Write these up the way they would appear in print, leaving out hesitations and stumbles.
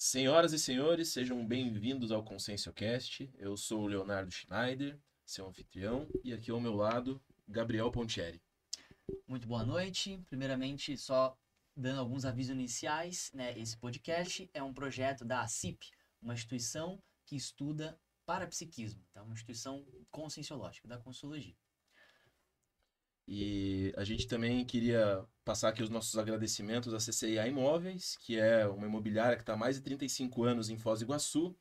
Senhoras e senhores, sejam bem-vindos ao ConsciencioCast. Eu sou o Leonardo Schneider, seu anfitrião, e aqui ao meu lado, Gabriel Pontieri. Muito boa noite. Primeiramente, só dando alguns avisos iniciais, né? Esse podcast é um projeto da ACIP, uma instituição que estuda parapsiquismo, tá? Uma instituição conscienciológica, da Consciologia. E a gente também queria passar aqui os nossos agradecimentos à CCIA Imóveis, que é uma imobiliária que está há mais de 35 anos em Foz do Iguaçu.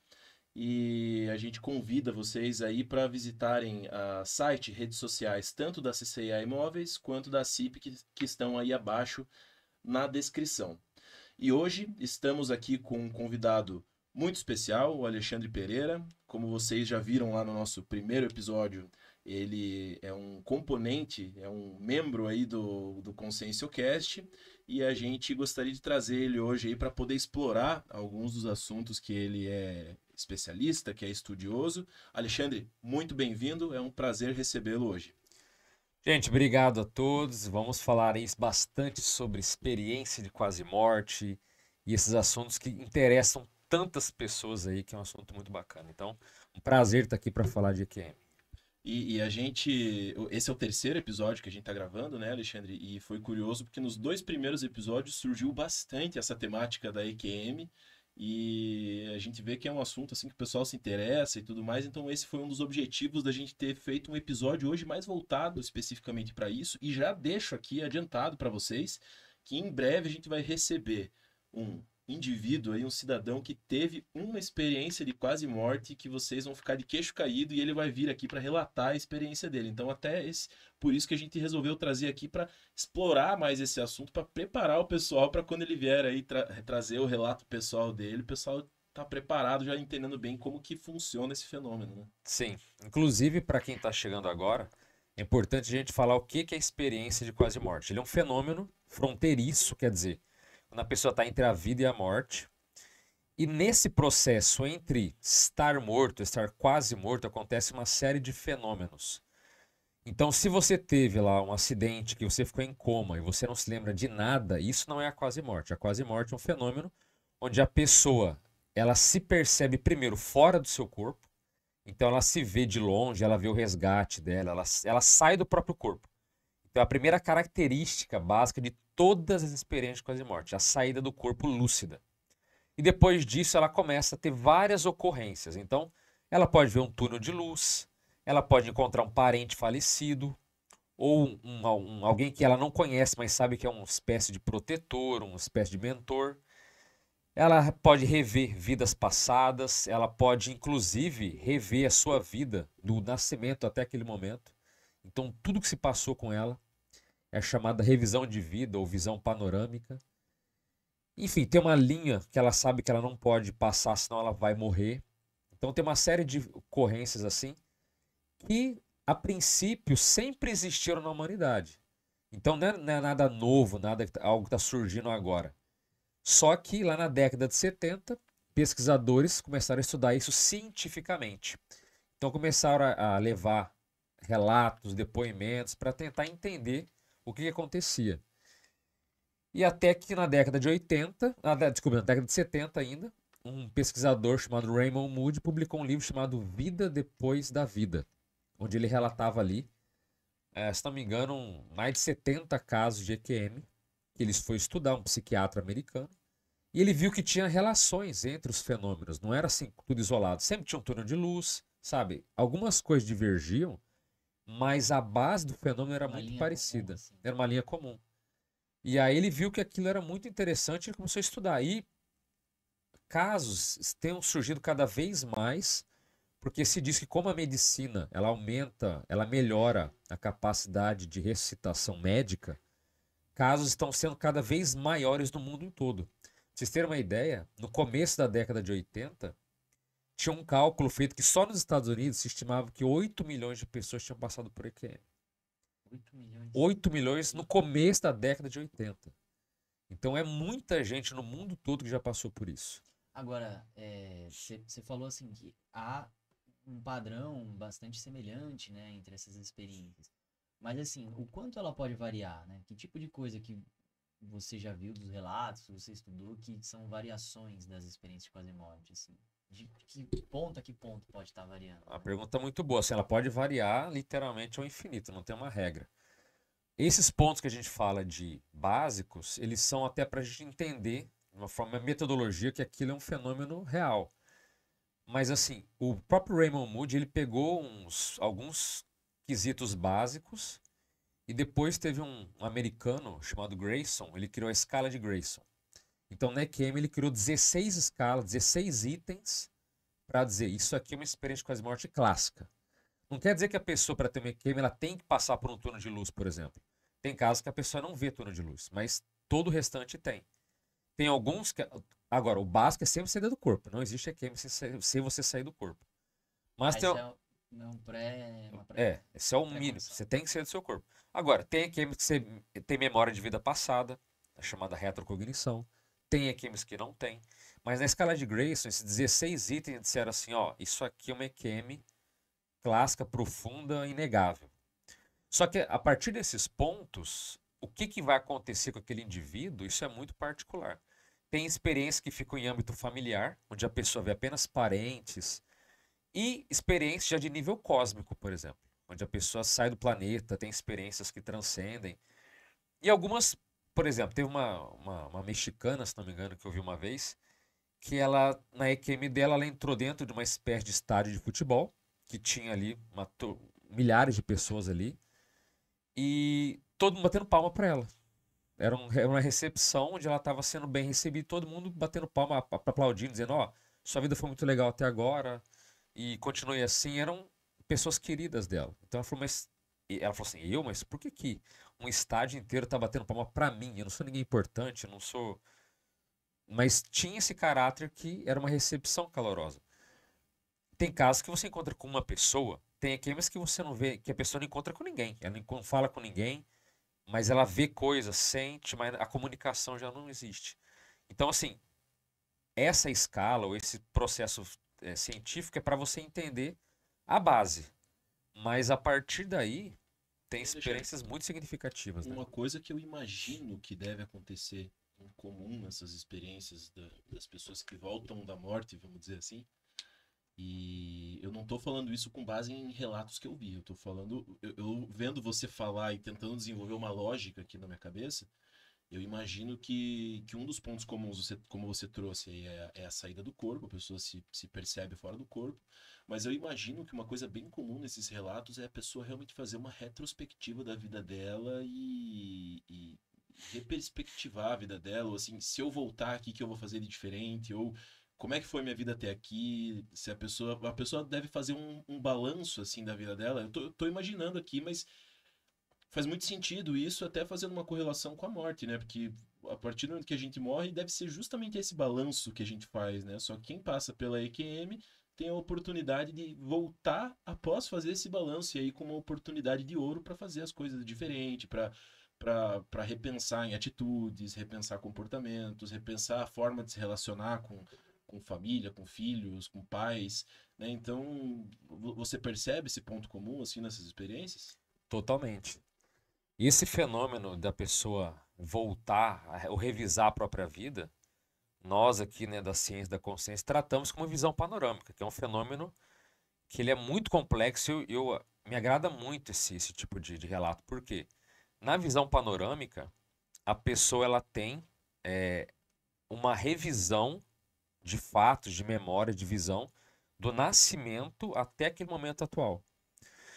E a gente convida vocês aí para visitarem a site, redes sociais, tanto da CCIA Imóveis quanto da CIP, que estão aí abaixo na descrição. E hoje estamos aqui com um convidado muito especial, o Alexandre Pereira. Como vocês já viram lá no nosso primeiro episódio, ele é um componente, é um membro aí do ConsciencioCast, e a gente gostaria de trazer ele hoje aí para poder explorar alguns dos assuntos que ele é especialista, que é estudioso. Alexandre, muito bem-vindo, é um prazer recebê-lo hoje. Gente, obrigado a todos. Vamos falar aí bastante sobre experiência de quase morte e esses assuntos que interessam tantas pessoas aí, que é um assunto muito bacana. Então, um prazer estar aqui para falar de EQM. E a gente. Esse é o terceiro episódio que a gente tá gravando, né, Alexandre? E foi curioso porque nos dois primeiros episódios surgiu bastante essa temática da EQM. E a gente vê que é um assunto assim que o pessoal se interessa e tudo mais. Então, esse foi um dos objetivos da gente ter feito um episódio hoje mais voltado especificamente para isso. E já deixo aqui adiantado para vocês que em breve a gente vai receber um indivíduo aí, um cidadão que teve uma experiência de quase morte que vocês vão ficar de queixo caído e ele vai vir aqui para relatar a experiência dele. Então, por isso que a gente resolveu trazer aqui para explorar mais esse assunto, para preparar o pessoal para quando ele vier aí trazer o relato pessoal dele, o pessoal tá preparado, já entendendo bem como que funciona esse fenômeno, né? Sim, inclusive para quem está chegando agora, é importante a gente falar o que é a experiência de quase morte. Ele é um fenômeno fronteiriço, quer dizer, quando a pessoa está entre a vida e a morte. E nesse processo entre estar morto e estar quase morto, acontece uma série de fenômenos. Então, se você teve lá um acidente que você ficou em coma e você não se lembra de nada, isso não é a quase morte. A quase morte é um fenômeno onde a pessoa ela se percebe primeiro fora do seu corpo, então ela se vê de longe, ela vê o resgate dela, ela sai do próprio corpo. Então, a primeira característica básica de todas as experiências de quase morte, a saída do corpo lúcida. E depois disso, ela começa a ter várias ocorrências. Então, ela pode ver um túnel de luz, ela pode encontrar um parente falecido, ou alguém que ela não conhece, mas sabe que é uma espécie de protetor, uma espécie de mentor. Ela pode rever vidas passadas, ela pode inclusive rever a sua vida do nascimento até aquele momento. Então, tudo que se passou com ela é chamada revisão de vida ou visão panorâmica. Enfim, tem uma linha que ela sabe que ela não pode passar, senão ela vai morrer. Então tem uma série de ocorrências assim que, a princípio, sempre existiram na humanidade. Então não é nada novo, algo que está surgindo agora. Só que lá na década de 70, pesquisadores começaram a estudar isso cientificamente. Então começaram a levar relatos, depoimentos para tentar entender o que acontecia. E até que na década de 80, desculpa, na década de 70 ainda, um pesquisador chamado Raymond Moody publicou um livro chamado Vida Depois da Vida, onde ele relatava ali, se não me engano, mais de 70 casos de EQM, que ele foi estudar, um psiquiatra americano, e ele viu que tinha relações entre os fenômenos, não era assim tudo isolado, sempre tinha um túnel de luz, sabe? Algumas coisas divergiam, mas a base do fenômeno era Uma muito linha comum, parecida, assim. era uma linha comum. E aí ele viu que aquilo era muito interessante e ele começou a estudar. E casos tenham surgido cada vez mais, porque se diz que como a medicina ela aumenta, ela melhora a capacidade de ressuscitação médica, casos estão sendo cada vez maiores no mundo todo. Pra vocês terem uma ideia, no começo da década de 80, tinha um cálculo feito que só nos Estados Unidos se estimava que 8 milhões de pessoas tinham passado por EQM. 8 milhões. 8 milhões no começo da década de 80. Então é muita gente no mundo todo que já passou por isso. Agora, você falou assim que há um padrão bastante semelhante, né, entre essas experiências. Mas assim, o quanto ela pode variar, né? Que tipo de coisa que você já viu dos relatos, você estudou, que são variações das experiências de quase morte, assim? De que ponto a que ponto pode estar variando? A Né? pergunta é muito boa. Assim, ela pode variar literalmente ao infinito, não tem uma regra. Esses pontos que a gente fala de básicos, eles são até para a gente entender, de uma forma, uma metodologia, que aquilo é um fenômeno real. Mas assim, o próprio Raymond Moody, ele pegou alguns quesitos básicos e depois teve um americano chamado Grayson, ele criou a escala de Grayson. Então, na EQM, ele criou 16 escalas, 16 itens para dizer isso aqui é uma experiência de quase morte clássica. Não quer dizer que a pessoa, para ter uma EQM, ela tem que passar por um túnel de luz, por exemplo. Tem casos que a pessoa não vê túnel de luz, mas todo o restante tem. Tem alguns que. Agora, o básico é sempre sair do corpo. Não existe EQM sem você sair do corpo. Mas tem. Isso é um uma pré... Esse é o mínimo. pré-condição. Você tem que sair do seu corpo. Agora, tem EQM que você tem memória de vida passada, a chamada retrocognição. Tem EQMs que não tem. Mas na escala de Grayson, esses 16 itens disseram assim: ó, isso aqui é uma EQM clássica, profunda, inegável. Só que a partir desses pontos, o que vai acontecer com aquele indivíduo, isso é muito particular. Tem experiências que ficam em âmbito familiar, onde a pessoa vê apenas parentes, e experiências já de nível cósmico, por exemplo, onde a pessoa sai do planeta, tem experiências que transcendem. E algumas, por exemplo, teve uma mexicana, se não me engano, que eu vi uma vez, que ela, na EQM dela, ela entrou dentro de uma espécie de estádio de futebol, que tinha ali milhares de pessoas ali, e todo mundo batendo palma para ela. Era uma recepção onde ela estava sendo bem recebida, todo mundo batendo palma, aplaudindo, dizendo: ó, sua vida foi muito legal até agora e continue assim. Eram pessoas queridas dela. Então ela falou: mas ela falou assim: mas por que um estádio inteiro tá batendo palma para mim? Eu não sou ninguém importante, eu não sou. Mas tinha esse caráter que era uma recepção calorosa. Tem casos que você encontra com uma pessoa, tem aqueles que você não vê, que a pessoa não encontra com ninguém, ela não fala com ninguém, mas ela vê coisas, sente, mas a comunicação já não existe. Então, assim, essa escala ou esse processo científico é para você entender a base, mas a partir daí tem experiências muito significativas, né? Uma coisa que eu imagino que deve acontecer em comum nessas experiências das pessoas que voltam da morte, vamos dizer assim. E eu não tô falando isso com base em relatos que eu vi. Eu tô falando, eu vendo você falar e tentando desenvolver uma lógica aqui na minha cabeça, eu imagino que um dos pontos comuns, como você trouxe, aí é a saída do corpo, a pessoa se percebe fora do corpo. Mas eu imagino que uma coisa bem comum nesses relatos é a pessoa realmente fazer uma retrospectiva da vida dela e reperspectivar a vida dela, ou assim, se eu voltar aqui, o que eu vou fazer de diferente, ou como é que foi minha vida até aqui, se a pessoa deve fazer um balanço, assim, da vida dela. Eu tô imaginando aqui, mas faz muito sentido isso, até fazendo uma correlação com a morte, né? Porque a partir do momento que a gente morre, deve ser justamente esse balanço que a gente faz, né? Só que quem passa pela EQM tem a oportunidade de voltar após fazer esse balanço, e aí com uma oportunidade de ouro para fazer as coisas diferente, para repensar em atitudes, repensar comportamentos, repensar a forma de se relacionar com família, com filhos, com pais, né? Então, você percebe esse ponto comum assim nessas experiências? Totalmente. E esse fenômeno da pessoa voltar ou revisar a própria vida, nós aqui, né, da ciência da consciência, tratamos como visão panorâmica, que é um fenômeno que ele é muito complexo e me agrada muito esse tipo de relato. Por quê? Na visão panorâmica, a pessoa ela tem uma revisão de fatos, de memória, de visão, do nascimento até aquele momento atual.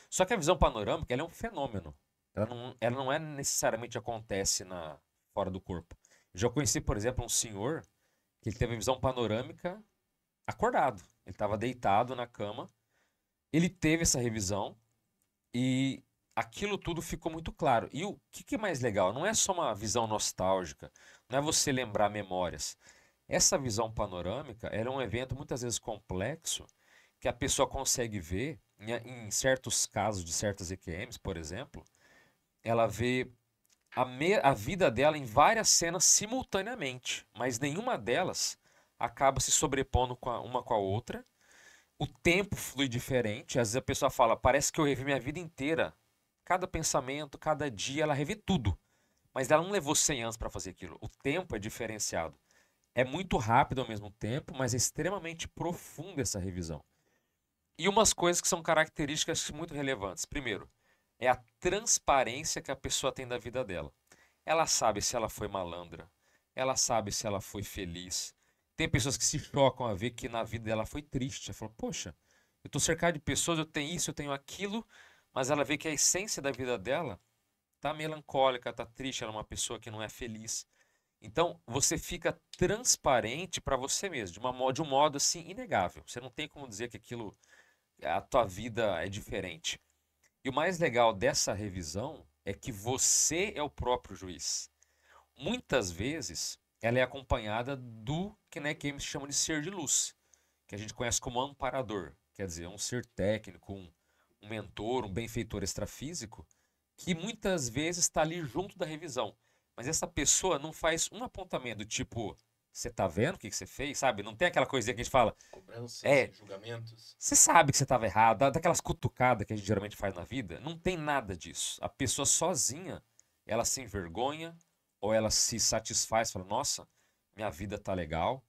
Só que a visão panorâmica ela é um fenômeno. Ela não é necessariamente acontece fora do corpo. Eu já conheci, por exemplo, um senhor que ele teve a visão panorâmica acordado. Ele estava deitado na cama, ele teve essa revisão e aquilo tudo ficou muito claro. E o que é mais legal? Não é só uma visão nostálgica, não é você lembrar memórias. Essa visão panorâmica ela é um evento muitas vezes complexo que a pessoa consegue ver, em certos casos de certas EQMs, por exemplo, ela vê a vida dela em várias cenas simultaneamente, mas nenhuma delas acaba se sobrepondo uma com a outra. O tempo flui diferente, às vezes a pessoa fala, parece que eu revi minha vida inteira. Cada pensamento, cada dia, ela revê tudo. Mas ela não levou 100 anos para fazer aquilo. O tempo é diferenciado. É muito rápido ao mesmo tempo, mas é extremamente profunda essa revisão. E umas coisas que são características muito relevantes. Primeiro, é a transparência que a pessoa tem da vida dela. Ela sabe se ela foi malandra, ela sabe se ela foi feliz. Tem pessoas que se chocam a ver que na vida dela foi triste. Ela fala, poxa, eu estou cercado de pessoas, eu tenho isso, eu tenho aquilo, mas ela vê que a essência da vida dela tá melancólica, tá triste, ela é uma pessoa que não é feliz. Então, você fica transparente para você mesmo, de um modo assim inegável. Você não tem como dizer que aquilo, a tua vida é diferente. E o mais legal dessa revisão é que você é o próprio juiz. Muitas vezes, ela é acompanhada do que na EQM se chama de ser de luz, que a gente conhece como amparador. Quer dizer, um ser técnico, um mentor, um benfeitor extrafísico, que muitas vezes está ali junto da revisão. Mas essa pessoa não faz um apontamento, tipo, você tá vendo o que você fez, sabe? Não tem aquela coisinha que a gente fala, Cobranças, julgamentos. você sabe que você estava errado, daquelas cutucadas que a gente geralmente faz na vida. Não tem nada disso. A pessoa sozinha, ela se envergonha ou ela se satisfaz, fala, nossa, minha vida tá legal.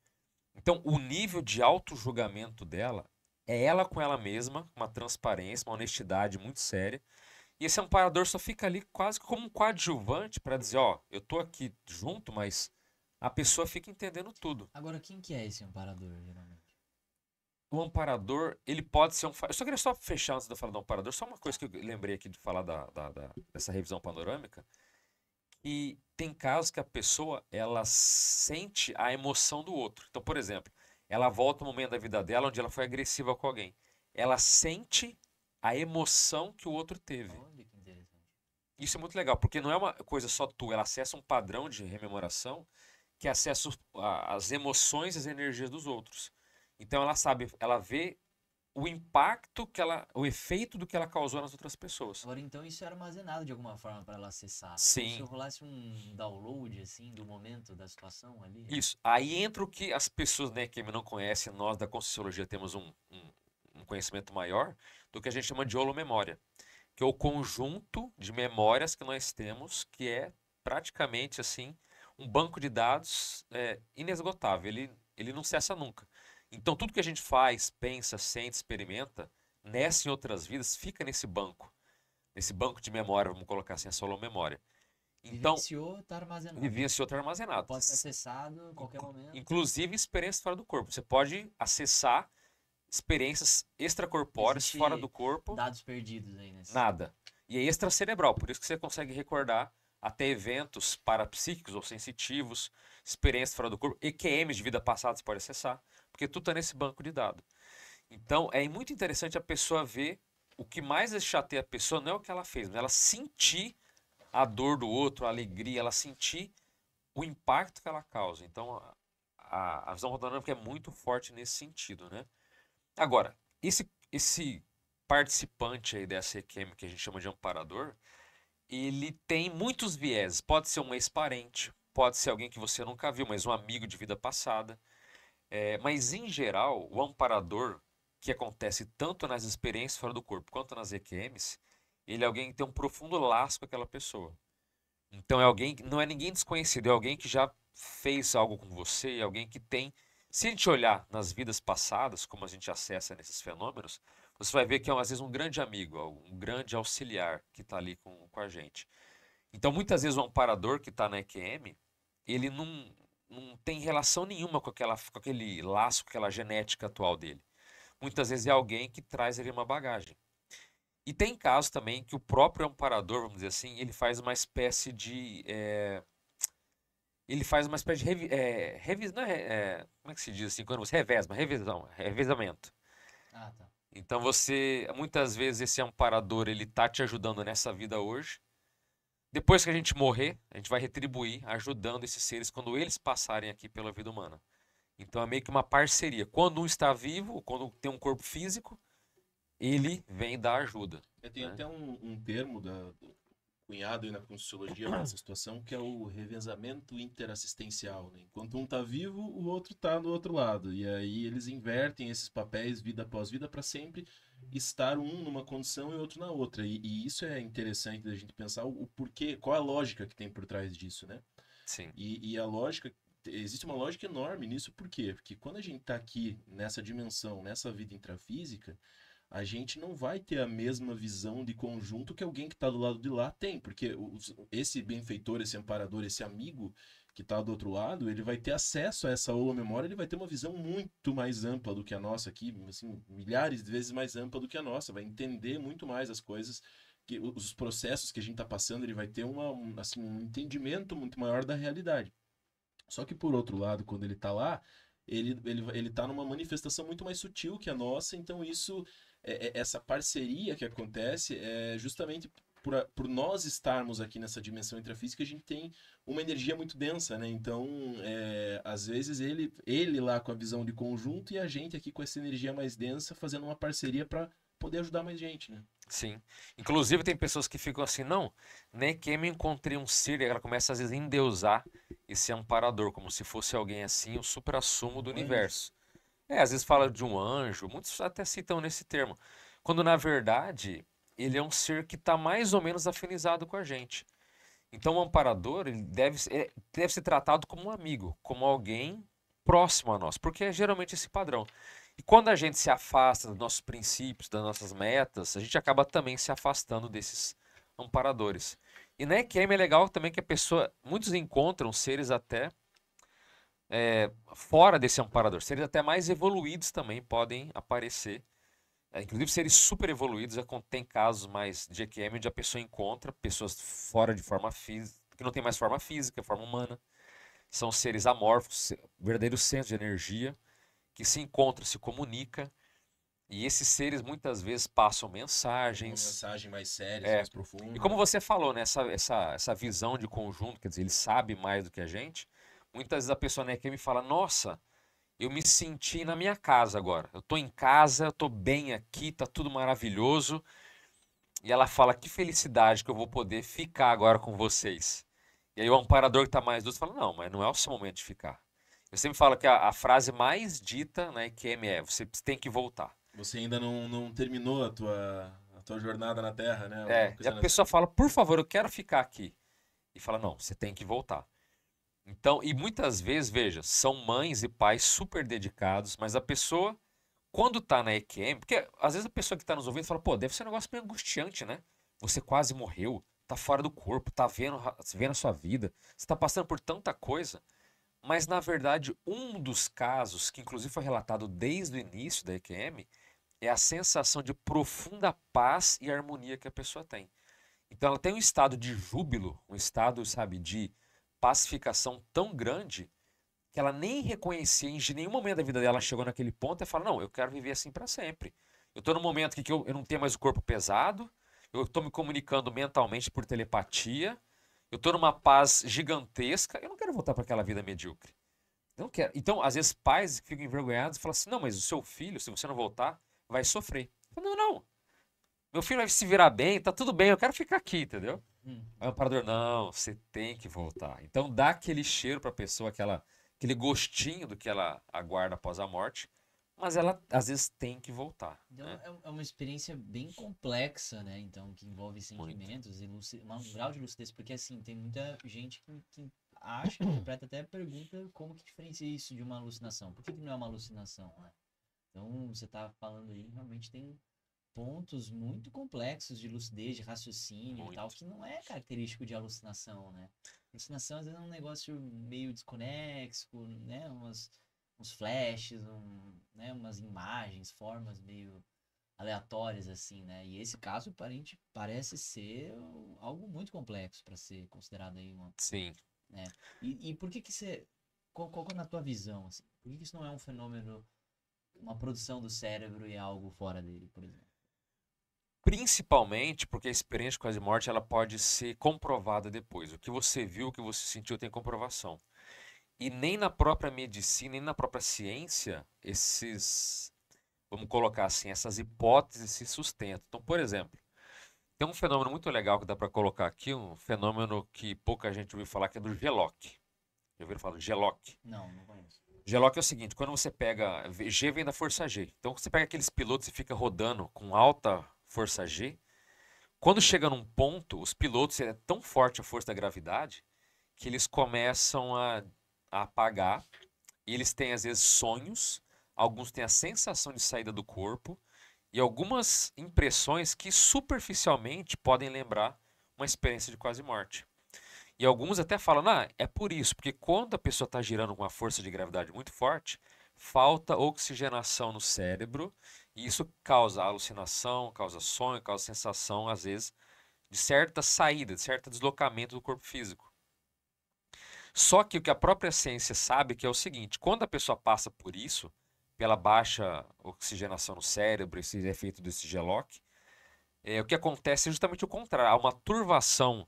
Então, o nível de auto-julgamento dela é ela com ela mesma, uma transparência, uma honestidade muito séria. E esse amparador só fica ali quase como um coadjuvante para dizer, ó, eu tô aqui junto, mas a pessoa fica entendendo tudo. Agora, quem que é esse amparador, geralmente? O amparador, ele pode ser um... Eu só queria só fechar antes de eu falar do amparador, só uma coisa que eu lembrei aqui de falar dessa revisão panorâmica, que tem casos que a pessoa, ela sente a emoção do outro. Então, por exemplo, ela volta um momento da vida dela onde ela foi agressiva com alguém. Ela sente a emoção que o outro teve. Olha que interessante. Isso é muito legal, porque não é uma coisa só tua, ela acessa um padrão de rememoração que acessa as emoções e as energias dos outros. Então ela sabe, ela vê o impacto o efeito do que ela causou nas outras pessoas. Agora, então, isso é armazenado de alguma forma para ela acessar. Como Sim. se rolasse um download, assim, do momento, da situação ali. Isso. Aí entra o que as pessoas, né, que não conhecem, nós da Conscienciologia temos um conhecimento maior do que a gente chama de holomemória, que é o conjunto de memórias que nós temos, que é praticamente assim um banco de dados inesgotável. Ele não cessa nunca. Então tudo que a gente faz, pensa, sente, experimenta, nessa e em outras vidas, fica nesse banco de memória, vamos colocar assim, essa holomemória. Então, Vivenciou, tá armazenado. vivenciou, está armazenado. Pode ser acessado a qualquer momento. Inclusive experiências fora do corpo. Você pode acessar experiências extracorpóreas Existe fora do corpo. Dados perdidos aí nesse. Nada. E é extracerebral, por isso que você consegue recordar até eventos parapsíquicos ou sensitivos, experiências fora do corpo, EQMs de vida passada você pode acessar, porque tudo está nesse banco de dados. Então é muito interessante a pessoa ver o que mais chateia a pessoa não é o que ela fez, mas ela sentir a dor do outro, a alegria, ela sentir o impacto que ela causa. Então a visão rodonâmica é muito forte nesse sentido, né? Agora, esse participante aí dessa EQM que a gente chama de amparador, ele tem muitos vieses. Pode ser um ex-parente, pode ser alguém que você nunca viu, mas um amigo de vida passada. Mas, em geral, o amparador, que acontece tanto nas experiências fora do corpo quanto nas EQMs, ele é alguém que tem um profundo laço com aquela pessoa. Então, é alguém, não é ninguém desconhecido, é alguém que já fez algo com você, é alguém que tem... Se a gente olhar nas vidas passadas, como a gente acessa nesses fenômenos, você vai ver que é, às vezes, um grande amigo, um grande auxiliar que está ali com a gente. Então, muitas vezes, o amparador que está na EQM, ele não tem relação nenhuma com aquele laço, com aquela genética atual dele. Muitas vezes é alguém que traz ali uma bagagem. E tem casos também que o próprio amparador, vamos dizer assim, ele faz uma espécie de... como é que se diz assim? Quando você reveza, revezamento. Ah, tá. Então muitas vezes esse amparador, ele tá te ajudando nessa vida hoje. Depois que a gente morrer, a gente vai retribuir ajudando esses seres quando eles passarem aqui pela vida humana. Então é meio que uma parceria. Quando um está vivo, quando tem um corpo físico, ele vem dar ajuda. Tem até um termo cunhado aí na Conscienciologia para essa situação, que é o revezamento interassistencial, né? Enquanto um tá vivo, o outro tá do outro lado. E aí eles invertem esses papéis vida após vida para sempre estar um numa condição e outro na outra. E isso é interessante da gente pensar o porquê, qual a lógica que tem por trás disso, né? Sim. E a lógica, existe uma lógica enorme nisso, por quê? Porque quando a gente está aqui nessa dimensão, nessa vida intrafísica, a gente não vai ter a mesma visão de conjunto que alguém que está do lado de lá tem, porque esse benfeitor, esse amparador, esse amigo que está do outro lado, ele vai ter acesso a essa memória, ele vai ter uma visão muito mais ampla do que a nossa aqui, assim, milhares de vezes mais ampla do que a nossa, vai entender muito mais as coisas, que os processos que a gente está passando, ele vai ter assim, um entendimento muito maior da realidade. Só que, por outro lado, quando ele tá lá, ele tá numa manifestação muito mais sutil que a nossa, então isso, essa parceria que acontece é justamente por nós estarmos aqui nessa dimensão intrafísica, a gente tem uma energia muito densa, né? Então, às vezes, ele lá com a visão de conjunto e a gente aqui com essa energia mais densa fazendo uma parceria para poder ajudar mais gente, né? Sim. Inclusive tem pessoas que ficam assim, não, nem que eu encontrei um ser, e ela começa às vezes a endeusar esse amparador, como se fosse alguém assim, o suprassumo do Um anjo. universo. Às vezes fala de um anjo, muitos até citam nesse termo, quando na verdade ele é um ser que está mais ou menos afinizado com a gente. Então o amparador ele deve ser tratado como um amigo, como alguém próximo a nós, porque é geralmente esse padrão. E quando a gente se afasta dos nossos princípios, das nossas metas, a gente acaba também se afastando desses amparadores. E na EQM é legal também que a pessoa, muitos encontram seres até fora desse amparador, seres até mais evoluídos também podem aparecer. Inclusive seres super evoluídos, tem casos mais de EQM onde a pessoa encontra pessoas fora de forma física, que não tem mais forma física, forma humana. São seres amorfos, verdadeiros centros de energia, que se encontra, se comunica, e esses seres muitas vezes passam Uma mensagens. mensagem mais séria, mais profunda. E como você falou, né, essa visão de conjunto, quer dizer, ele sabe mais do que a gente, muitas vezes a pessoa né, que me fala, nossa, eu me senti na minha casa agora, eu tô em casa, eu tô bem aqui, tá tudo maravilhoso, e ela fala, que felicidade que eu vou poder ficar agora com vocês. E aí o amparador que tá mais doce fala, não, mas não é o seu momento de ficar. Eu sempre falo que a frase mais dita na EQM é: você tem que voltar. Você ainda não terminou a tua jornada na Terra, né? E a pessoa fala: por favor, eu quero ficar aqui. E fala: não, você tem que voltar. Então, e muitas vezes, veja, são mães e pais super dedicados, mas a pessoa, quando tá na EQM, porque às vezes a pessoa que tá nos ouvindo fala: pô, deve ser um negócio meio angustiante, né? Você quase morreu, tá fora do corpo, tá vendo a sua vida, você tá passando por tanta coisa. Mas, na verdade, um dos casos, que inclusive foi relatado desde o início da EQM, é a sensação de profunda paz e harmonia que a pessoa tem. Então, ela tem um estado de júbilo, um estado, sabe, de pacificação tão grande que ela nem reconhecia, em nenhum momento da vida dela chegou naquele ponto e fala: não, eu quero viver assim para sempre. Eu estou num momento que eu não tenho mais o corpo pesado, eu estou me comunicando mentalmente por telepatia, eu estou numa paz gigantesca, eu não quero voltar para aquela vida medíocre. Eu não quero. Então, às vezes, pais ficam envergonhados e falam assim: não, mas o seu filho, se você não voltar, vai sofrer. Eu falo, não. Meu filho vai se virar bem, tá tudo bem, eu quero ficar aqui, entendeu? Aí o amparador, não, você tem que voltar. Então, dá aquele cheiro para a pessoa, aquele gostinho do que ela aguarda após a morte, mas ela, às vezes, tem que voltar. Então, Né? é uma experiência bem complexa, né? Então, que envolve sentimentos e um grau de lucidez. Porque, assim, tem muita gente que acha, interpreta até pergunta como que diferencia isso de uma alucinação. Por que não é uma alucinação, né? Então, você tá falando aí, realmente tem pontos muito complexos de lucidez, de raciocínio e tal, que não é característico de alucinação, né? Alucinação, às vezes, é um negócio meio desconexo, né? Uns flashes, né? Umas imagens, formas meio aleatórias, assim, né? E esse caso parece ser algo muito complexo para ser considerado aí uma... Sim. Né? E por que você... Qual é na tua visão, assim? Por que isso não é um fenômeno, uma produção do cérebro e é algo fora dele, por exemplo? Principalmente porque a experiência de quase morte ela pode ser comprovada depois. O que você viu, o que você sentiu tem comprovação. E nem na própria medicina, nem na própria ciência, vamos colocar assim, essas hipóteses se sustentam. Então, por exemplo, Tem um fenômeno muito legal que dá para colocar aqui, um fenômeno que pouca gente ouviu falar, que é do GELOC. Já ouviram falar do GELOC? Não conheço. GELOC é o seguinte, quando você pega, G vem da força G. Então você pega aqueles pilotos e fica rodando com alta força G, quando chega num ponto, os pilotos, é tão forte a força da gravidade que eles começam a apagar e eles têm às vezes sonhos, alguns têm a sensação de saída do corpo e algumas impressões que superficialmente podem lembrar uma experiência de quase morte. E alguns até falam, é por isso, porque quando a pessoa está girando com uma força de gravidade muito forte, falta oxigenação no cérebro e isso causa alucinação, causa sonho, causa sensação, às vezes, de certa saída, de certo deslocamento do corpo físico. Só que o que a própria ciência sabe que é o seguinte, quando a pessoa passa por isso, pela baixa oxigenação no cérebro, esse efeito desse GELOC, o que acontece é justamente o contrário, há uma turvação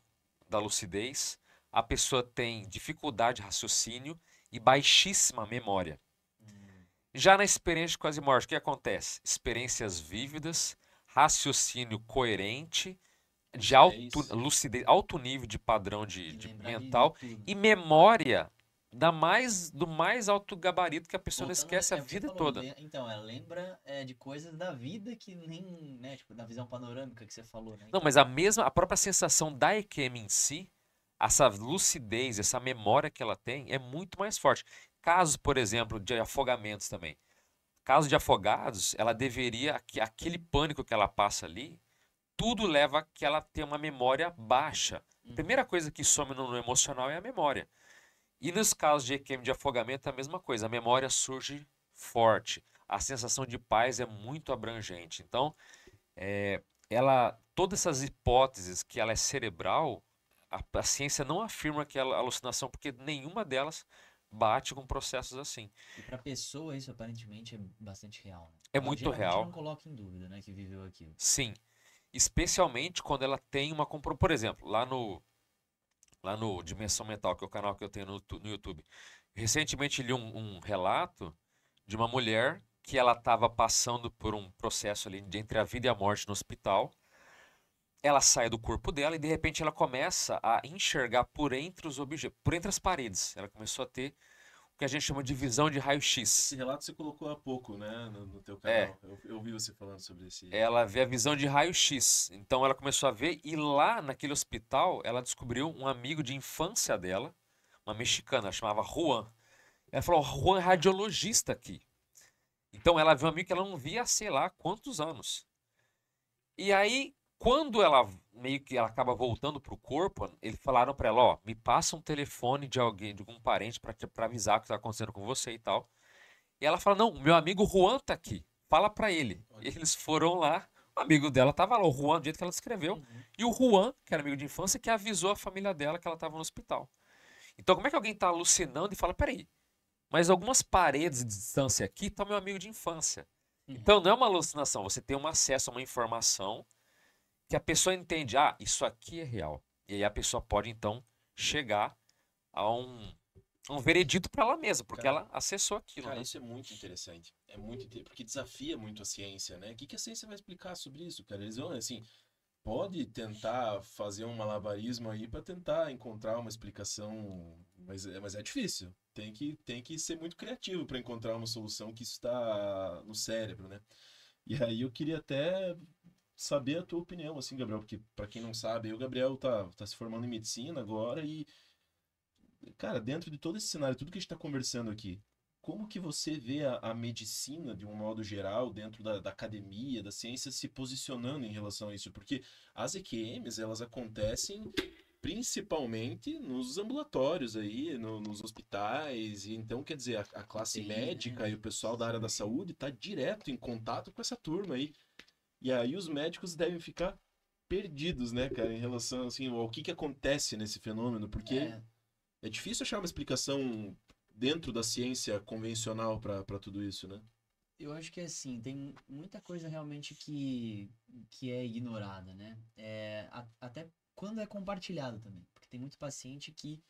da lucidez, a pessoa tem dificuldade de raciocínio e baixíssima memória. Já na experiência de quase morte, o que acontece? Experiências vívidas, raciocínio coerente, de lucidez, alto nível de padrão de mental e memória do mais alto gabarito que a pessoa não esquece a vida toda. Então, ela lembra de coisas da vida que nem, né, tipo, na visão panorâmica que você falou, né? Não, mas a própria sensação da EQM em si, essa lucidez, essa memória que ela tem é muito mais forte. Casos, por exemplo, de afogamentos também. Caso de afogados, ela deveria, aquele pânico que ela passa ali, tudo leva a que ela tenha uma memória baixa. A primeira coisa que some no emocional é a memória. E nos casos de EQM de afogamento é a mesma coisa, a memória surge forte. A sensação de paz é muito abrangente. Então, todas essas hipóteses que ela é cerebral, a ciência não afirma que ela é alucinação, porque nenhuma delas bate com processos assim. E para pessoa isso aparentemente é bastante real, né? É muito geralmente real. Não coloca em dúvida, né, que viveu aquilo. Sim. Especialmente quando ela tem uma comprovação. Por exemplo, lá no Dimensão Mental, que é o canal que eu tenho no YouTube, recentemente li um relato de uma mulher que ela estava passando por um processo ali de entre a vida e a morte no hospital. Ela sai do corpo dela e de repente ela começa a enxergar por entre os objetos, por entre as paredes. Ela começou a ter o que a gente chama de visão de raio-x. Esse relato você colocou há pouco, né, no teu canal. Eu ouvi você falando sobre esse. Ela vê a visão de raio-x. Então ela começou a ver e lá naquele hospital ela descobriu um amigo de infância dela, uma mexicana, ela chamava Juan. Ela falou, Juan é radiologista aqui. Então ela viu um amigo que ela não via há sei lá quantos anos. E aí, quando ela meio que ela acaba voltando pro corpo, eles falaram para ela, ó, me passa um telefone de alguém, de algum parente para avisar o que tá acontecendo com você e tal. E ela fala, não, meu amigo Juan tá aqui. Fala pra ele. E eles foram lá, o amigo dela tava lá, o Juan, do jeito que ela descreveu. E o Juan, que era amigo de infância, que avisou a família dela que ela tava no hospital. Então, como é que alguém tá alucinando e fala, peraí, mas algumas paredes de distância aqui tá meu amigo de infância. Então, não é uma alucinação, você tem um acesso a uma informação que a pessoa entende, isso aqui é real. E aí a pessoa pode, então, chegar a um veredito para ela mesma, porque ela acessou aquilo. Cara, né? isso é muito interessante. É muito porque desafia muito a ciência, né? O que a ciência vai explicar sobre isso, cara? Eles vão, assim, pode tentar fazer um malabarismo aí para tentar encontrar uma explicação, mas é difícil. Tem que ser muito criativo para encontrar uma solução que está no cérebro, né? E aí eu queria até saber a tua opinião, assim, Gabriel, porque para quem não sabe, o Gabriel tá se formando em medicina agora e, cara, dentro de todo esse cenário, tudo que a gente está conversando aqui, como que você vê a medicina, de um modo geral, dentro da academia, da ciência, se posicionando em relação a isso? Porque as EQMs, elas acontecem principalmente nos ambulatórios aí, nos hospitais, e então, quer dizer, a classe UTI, médica né? e o pessoal da área da saúde está direto em contato com essa turma aí. E aí os médicos devem ficar perdidos, né, cara, em relação, assim, ao que acontece nesse fenômeno, porque é difícil achar uma explicação dentro da ciência convencional para tudo isso, né? Eu acho que assim, tem muita coisa realmente que é ignorada, né? Até quando é compartilhado também. Porque tem muito paciente que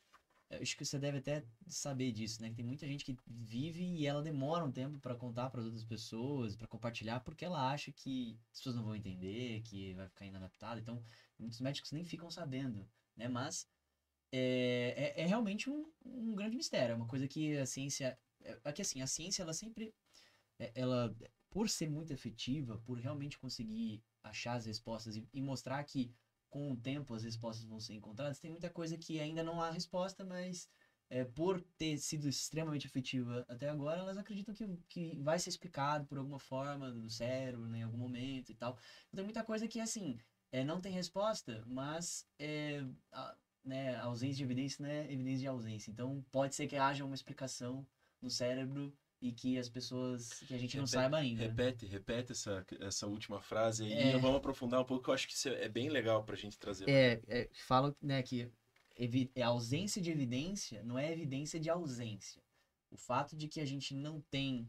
eu acho que você deve até saber disso, né? Que tem muita gente que vive e ela demora um tempo para contar para as outras pessoas, para compartilhar, porque ela acha que as pessoas não vão entender, que vai ficar inadaptado. Então, muitos médicos nem ficam sabendo, né? Mas é realmente um grande mistério. É uma coisa que a ciência. É que assim, a ciência, ela sempre. Ela, por ser muito efetiva, por realmente conseguir achar as respostas e mostrar que com o tempo as respostas vão ser encontradas, tem muita coisa que ainda não há resposta, mas por ter sido extremamente efetiva até agora, elas acreditam que vai ser explicado por alguma forma no cérebro, né, em algum momento e tal. Então, tem muita coisa que, assim, não tem resposta, mas né, a ausência de evidência não é evidência de ausência. Então, pode ser que haja uma explicação no cérebro e que as pessoas, que a gente não saiba ainda. Repete essa última frase aí. É, Vamos aprofundar um pouco, que eu acho que isso é bem legal pra gente trazer. fala, né, que a ausência de evidência não é evidência de ausência. O fato de que a gente não tem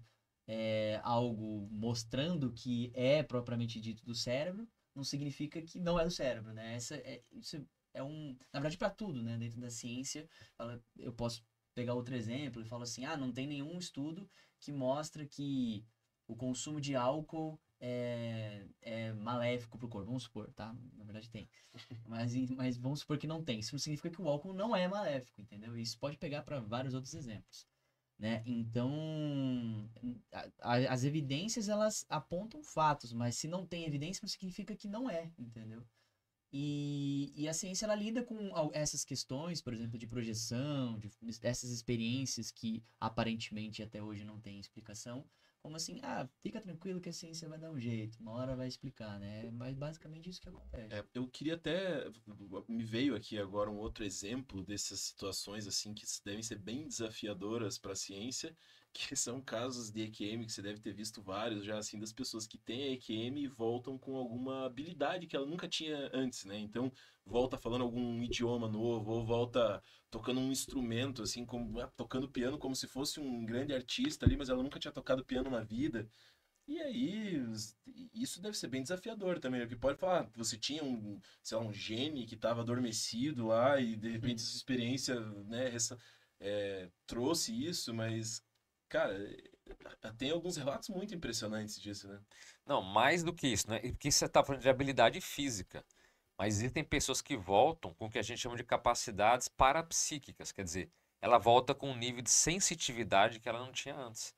algo mostrando que é propriamente dito do cérebro não significa que não é do cérebro, né? Isso é na verdade, para tudo, né? Dentro da ciência, eu posso pegar outro exemplo e falar assim, não tem nenhum estudo que mostra que o consumo de álcool é maléfico pro corpo. Vamos supor, tá? Na verdade tem. Mas vamos supor que não tem. Isso não significa que o álcool não é maléfico, entendeu? Isso pode pegar para vários outros exemplos, né? Então, as evidências, elas apontam fatos, mas se não tem evidência, não significa que não é, entendeu? E a ciência, ela lida com essas questões, por exemplo, de projeção, dessas experiências que aparentemente até hoje não tem explicação, como assim, fica tranquilo que a ciência vai dar um jeito, uma hora vai explicar, né? Mas basicamente isso que acontece. Eu queria até. Me veio aqui agora um outro exemplo dessas situações assim que devem ser bem desafiadoras para a ciência, que são casos de EQM, que você deve ter visto vários já, assim, das pessoas que têm EQM e voltam com alguma habilidade que ela nunca tinha antes, né? Então, volta falando algum idioma novo, ou volta tocando um instrumento, assim, como, tocando piano como se fosse um grande artista ali, mas ela nunca tinha tocado piano na vida. E aí, isso deve ser bem desafiador também, porque pode falar, você tinha sei lá, um gene que estava adormecido lá e de repente essa experiência, né, trouxe isso, mas, cara, tem alguns relatos muito impressionantes disso, né? Não, mais do que isso, né? Porque você está falando de habilidade física. Mas existem pessoas que voltam com o que a gente chama de capacidades parapsíquicas. Quer dizer, ela volta com um nível de sensitividade que ela não tinha antes.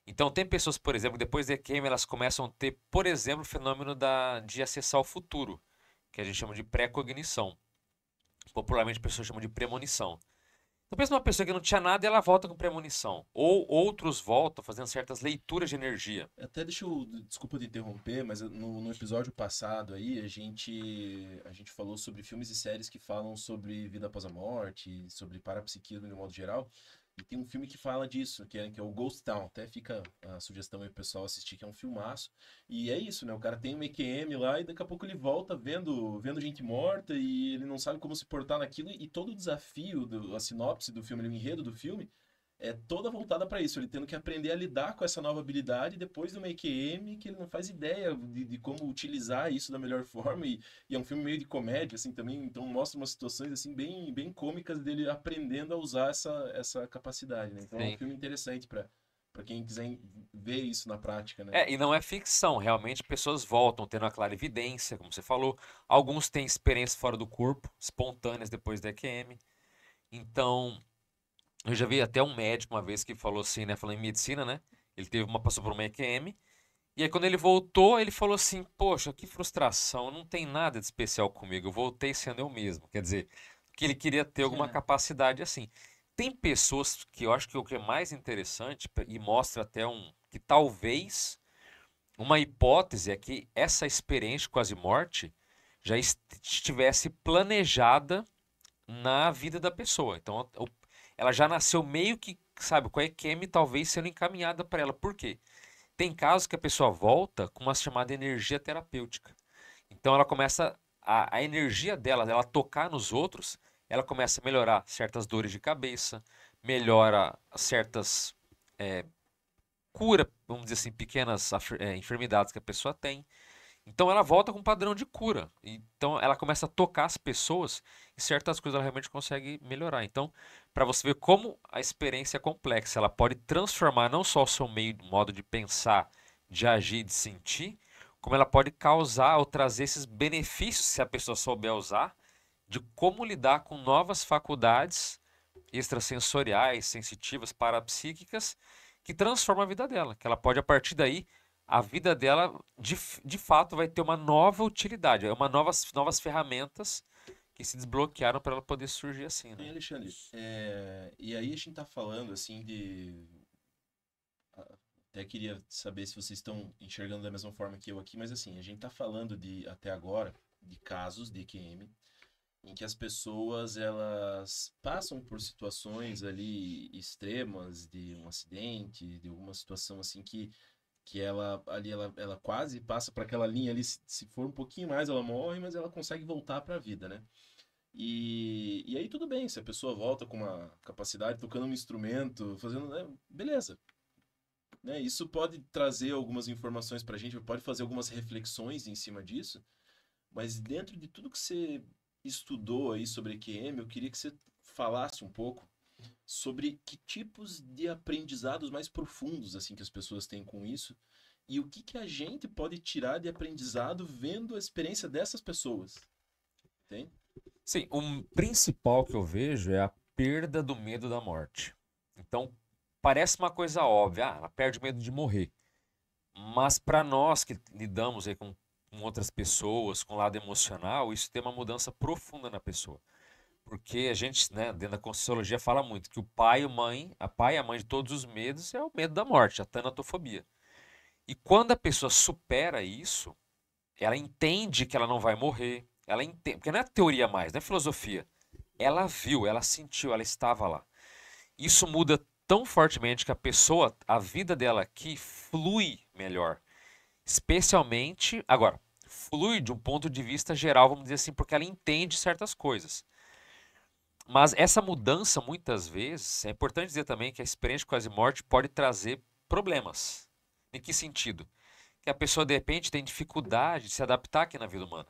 Então, tem pessoas, por exemplo, depois da EQM, elas começam a ter, por exemplo, o fenômeno de acessar o futuro, que a gente chama de pré-cognição. Popularmente, a pessoa chama de premonição. Então, pensa numa pessoa que não tinha nada e ela volta com premonição. Ou outros voltam fazendo certas leituras de energia. Até desculpa te interromper, mas no episódio passado aí a gente falou sobre filmes e séries que falam sobre vida após a morte, sobre parapsiquismo de modo geral. E tem um filme que fala disso, que é o Ghost Town. Até fica a sugestão aí pro pessoal assistir, que é um filmaço. E é isso, né? O cara tem um EQM lá e daqui a pouco ele volta vendo gente morta e ele não sabe como se portar naquilo. E todo o desafio, a sinopse do filme, o enredo do filme, é toda voltada para isso, ele tendo que aprender a lidar com essa nova habilidade depois do EQM, que ele não faz ideia de como utilizar isso da melhor forma, e é um filme meio de comédia, assim, também, então mostra umas situações, assim, bem, bem cômicas dele aprendendo a usar essa capacidade, né? Então é um Sim. filme interessante para quem quiser ver isso na prática, né? E não é ficção, realmente pessoas voltam tendo a clarividência, como você falou. Alguns têm experiências fora do corpo, espontâneas depois da EQM. Então, eu já vi até um médico uma vez que falou assim, né? Falando em medicina, né? Ele passou por uma EQM. E aí, quando ele voltou, ele falou assim: poxa, que frustração, não tem nada de especial comigo. Eu voltei sendo eu mesmo. Quer dizer, que ele queria ter alguma capacidade assim. Tem pessoas que eu acho que o que é mais interessante, e mostra até que talvez uma hipótese é que essa experiência de quase morte já estivesse planejada na vida da pessoa. Então, ela já nasceu meio que, sabe, com a EQM talvez sendo encaminhada para ela. Por quê? Tem casos que a pessoa volta com uma chamada energia terapêutica. Então ela começa, a energia dela, ela tocar nos outros, ela começa a melhorar certas dores de cabeça, melhora certas cura, vamos dizer assim, pequenas enfermidades que a pessoa tem. Então ela volta com um padrão de cura. Então ela começa a tocar as pessoas e certas coisas ela realmente consegue melhorar. Então, para você ver como a experiência é complexa, ela pode transformar não só o seu modo de pensar, de agir, de sentir, como ela pode causar ou trazer esses benefícios, se a pessoa souber usar, de como lidar com novas faculdades extrasensoriais, sensitivas, parapsíquicas, que transformam a vida dela. Que ela pode, a partir daí, a vida dela, de fato, vai ter uma nova utilidade, novas ferramentas que se desbloquearam para ela poder surgir assim, Hein, né? Alexandre, e aí a gente tá falando assim de. Até queria saber se vocês estão enxergando da mesma forma que eu aqui, mas assim, a gente tá falando de, até agora, de casos de EQM, em que as pessoas elas passam por situações ali extremas de um acidente, de alguma situação assim que ela ali ela quase passa para aquela linha ali, se for um pouquinho mais ela morre, mas ela consegue voltar para a vida, né? E aí tudo bem, se a pessoa volta com uma capacidade, tocando um instrumento, fazendo, né, beleza. Né? Isso pode trazer algumas informações para a gente, pode fazer algumas reflexões em cima disso, mas dentro de tudo que você estudou aí sobre EQM, eu queria que você falasse um pouco sobre que tipos de aprendizados mais profundos assim que as pessoas têm com isso e o que que a gente pode tirar de aprendizado vendo a experiência dessas pessoas, tem? Sim, o principal que eu vejo é a perda do medo da morte. Então, parece uma coisa óbvia, ela perde o medo de morrer. Mas para nós que lidamos aí com outras pessoas, com o lado emocional, isso tem uma mudança profunda na pessoa. Porque a gente, né, dentro da Conscienciologia fala muito que o pai e a mãe de todos os medos é o medo da morte, a tanatofobia. E quando a pessoa supera isso, ela entende que ela não vai morrer, ela entende, porque não é teoria mais, não é filosofia. Ela viu, ela sentiu, ela estava lá. Isso muda tão fortemente que a pessoa, a vida dela aqui flui melhor. Especialmente, agora, flui de um ponto de vista geral, vamos dizer assim, porque ela entende certas coisas. Mas essa mudança, muitas vezes, é importante dizer também que a experiência de quase morte pode trazer problemas. Em que sentido? Que a pessoa, de repente, tem dificuldade de se adaptar aqui na vida humana.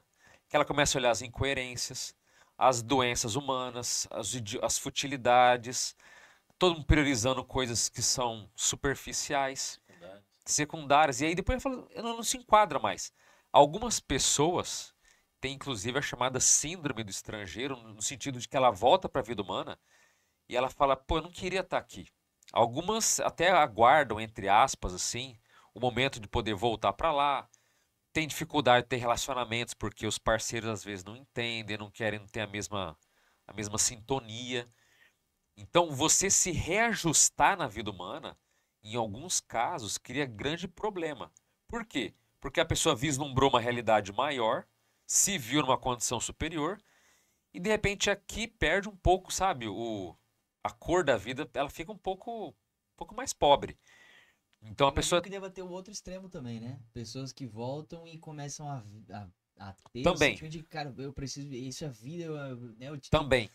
Que ela começa a olhar as incoerências, as doenças humanas, as futilidades, todo mundo priorizando coisas que são superficiais, secundárias. E aí depois ela não se enquadra mais. Algumas pessoas têm inclusive a chamada síndrome do estrangeiro, no sentido de que ela volta para a vida humana e ela fala, pô, eu não queria estar aqui. Algumas até aguardam, entre aspas, assim, o momento de poder voltar para lá. Tem dificuldade de ter relacionamentos porque os parceiros às vezes não entendem, não querem ter a mesma sintonia. Então, você se reajustar na vida humana, em alguns casos, cria grande problema. Por quê? Porque a pessoa vislumbrou uma realidade maior, se viu numa condição superior, e de repente aqui perde um pouco, sabe, a cor da vida, ela fica um pouco mais pobre. Então a Imagino pessoa que deva ter o outro extremo também, né? Pessoas que voltam e começam a ter o também, sentimento de que, cara, eu preciso, isso é vida, né? também.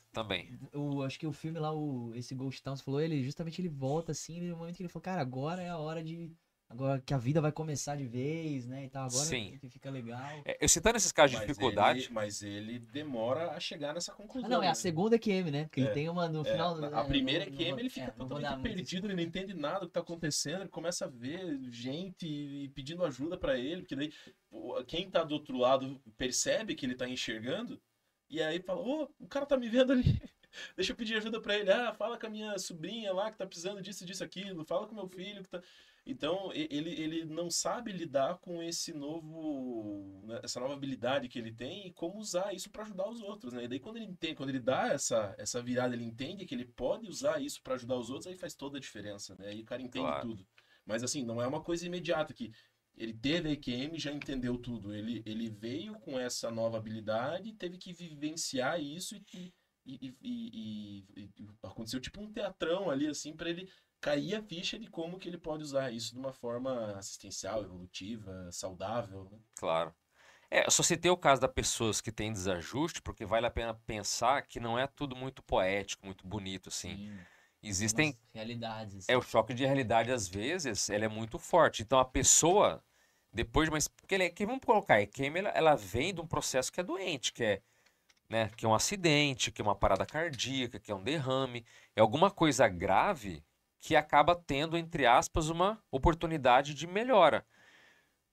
Eu acho que o filme lá, esse Ghost Town, você falou, ele justamente ele volta assim, no momento que ele falou, cara, agora é a hora de. Agora que a vida vai começar de vez, né? E tal, agora Sim. que fica legal. Eu citando esses casos de Mas dificuldade, mas ele demora a chegar nessa Ah, não, conclusão, é a né? segunda QM, né? Porque ele É, tem uma no final. a primeira é não que vou, ele fica não vou totalmente dar muito perdido, ele não entende nada do que tá acontecendo, ele começa a ver gente e pedindo ajuda pra ele, porque daí quem tá do outro lado percebe que ele tá enxergando, e aí fala, ô, o cara tá me vendo ali, deixa eu pedir ajuda pra ele, fala com a minha sobrinha lá que tá precisando disso, disso, aquilo, fala com meu filho que tá... Então, ele não sabe lidar com esse novo, né, essa nova habilidade que ele tem e como usar isso para ajudar os outros, né? E daí quando ele entende, quando ele dá essa virada, ele entende que ele pode usar isso para ajudar os outros, aí faz toda a diferença, né? Aí o cara entende claro, tudo. Mas assim, não é uma coisa imediata que ele teve a EQM e já entendeu tudo. Ele veio com essa nova habilidade, teve que vivenciar isso e aconteceu tipo um teatrão ali assim para ele cair a ficha de como que ele pode usar isso de uma forma assistencial, evolutiva, saudável, né? claro. Eu só citei o caso das pessoas que têm desajuste, porque vale a pena pensar que não é tudo muito poético, muito bonito, assim. Sim, tem Existem, umas realidades, o assim. choque de realidade, às vezes, ela é muito forte. Então, a pessoa Depois de uma... Porque vamos colocar, a EQM, ela vem de um processo que é doente, que é, né, que é um acidente, que é uma parada cardíaca, que é um derrame, é alguma coisa grave que acaba tendo, entre aspas, uma oportunidade de melhora.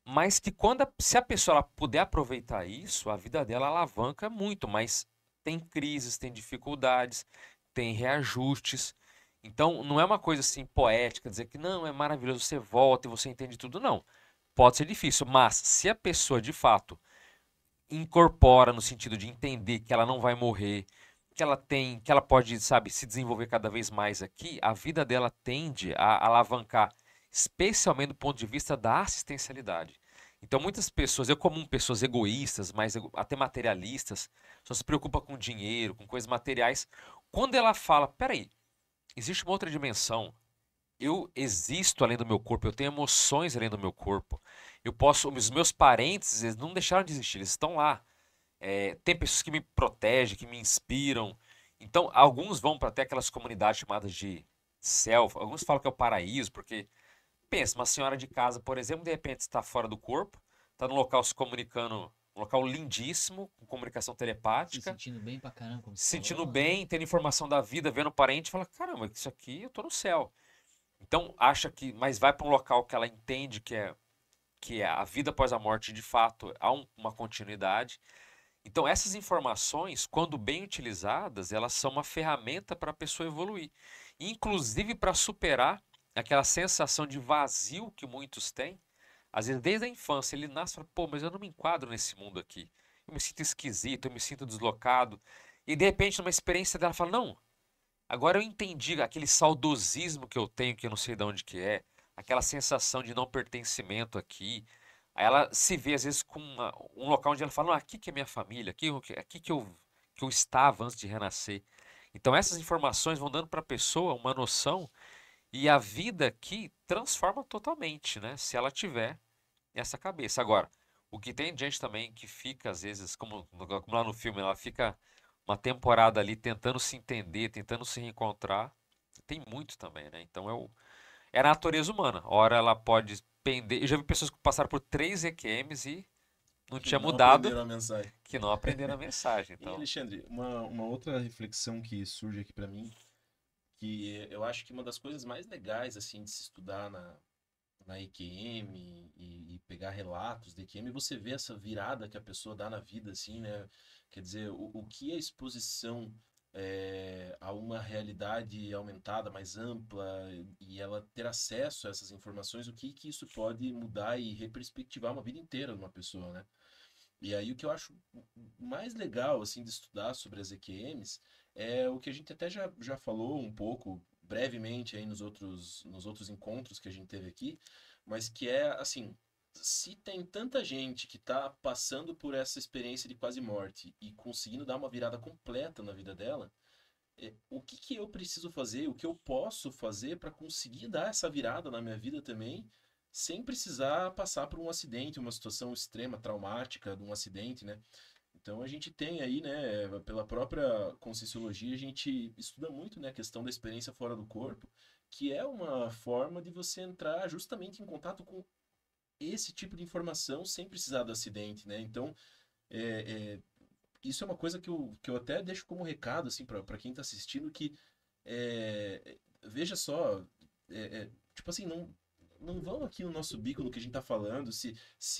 Mas que se a pessoa ela puder aproveitar isso, a vida dela alavanca muito, mas tem crises, tem dificuldades, tem reajustes. Então, não é uma coisa assim poética, dizer que não, é maravilhoso, você volta e você entende tudo, não. Pode ser difícil, mas se a pessoa de fato incorpora no sentido de entender que ela não vai morrer, que ela pode, sabe, se desenvolver cada vez mais aqui, a vida dela tende a alavancar, especialmente do ponto de vista da assistencialidade. Então, muitas pessoas, eu como pessoas egoístas, mas até materialistas, só se preocupa com dinheiro, com coisas materiais. Quando ela fala, peraí, existe uma outra dimensão. Eu existo além do meu corpo, eu tenho emoções além do meu corpo. Eu posso, os meus parentes, eles não deixaram de existir, eles estão lá. Tem pessoas que me protegem, que me inspiram. Então, alguns vão para até aquelas comunidades chamadas de selva. Alguns falam que é o paraíso, porque pensa, uma senhora de casa, por exemplo, de repente está fora do corpo, está num local se comunicando, um local lindíssimo, com comunicação Se telepática, sentindo bem pra caramba, como se você sentindo falou, né? bem, tendo informação da vida, vendo o parente, fala: caramba, isso aqui eu tô no céu. Então, acha que, mas vai para um local que ela entende que é a vida após a morte, de fato, há uma continuidade. Então, essas informações, quando bem utilizadas, elas são uma ferramenta para a pessoa evoluir, inclusive para superar aquela sensação de vazio que muitos têm. Às vezes, desde a infância, ele nasce e fala: pô, mas eu não me enquadro nesse mundo aqui. Eu me sinto esquisito, eu me sinto deslocado. E de repente, numa experiência dela, fala: não, agora eu entendi aquele saudosismo que eu tenho, que eu não sei de onde que é, aquela sensação de não pertencimento aqui. Aí ela se vê, às vezes, com um local onde ela fala: não, aqui que é minha família, aqui que eu estava antes de renascer. Então essas informações vão dando para a pessoa uma noção e a vida aqui transforma totalmente, né? Se ela tiver essa cabeça. Agora, o que tem gente também que fica, às vezes, como lá no filme, ela fica uma temporada ali tentando se entender, tentando se reencontrar. Tem muito também, né? Então é a natureza humana. Ora ela pode pender. Eu já vi pessoas que passaram por 3 EQMs e não Que tinha não mudado, aprenderam a mensagem. que não aprenderam a mensagem. E Então, Alexandre, uma outra reflexão que surge aqui para mim, que eu acho que uma das coisas mais legais assim de se estudar na EQM e pegar relatos de EQM, você vê essa virada que a pessoa dá na vida, assim, né? Quer dizer, o que a exposição a uma realidade aumentada, mais ampla, e ela ter acesso a essas informações, o que isso pode mudar e reperspectivar uma vida inteira de uma pessoa, né? E aí o que eu acho mais legal assim de estudar sobre as EQMs é o que a gente até já falou um pouco brevemente aí nos outros encontros que a gente teve aqui, mas que é assim, se tem tanta gente que está passando por essa experiência de quase morte e conseguindo dar uma virada completa na vida dela, o que que eu preciso fazer, o que eu posso fazer para conseguir dar essa virada na minha vida também, sem precisar passar por um acidente, uma situação extrema, traumática de um acidente, né? Então a gente tem aí, né, pela própria Conscienciologia, a gente estuda muito, né, a questão da experiência fora do corpo, que é uma forma de você entrar justamente em contato com esse tipo de informação sem precisar do acidente, né? Então, é, é, isso é uma coisa que eu até deixo como recado, assim, para quem está assistindo, que veja só, tipo assim, não vão aqui no nosso bico no que a gente está falando, se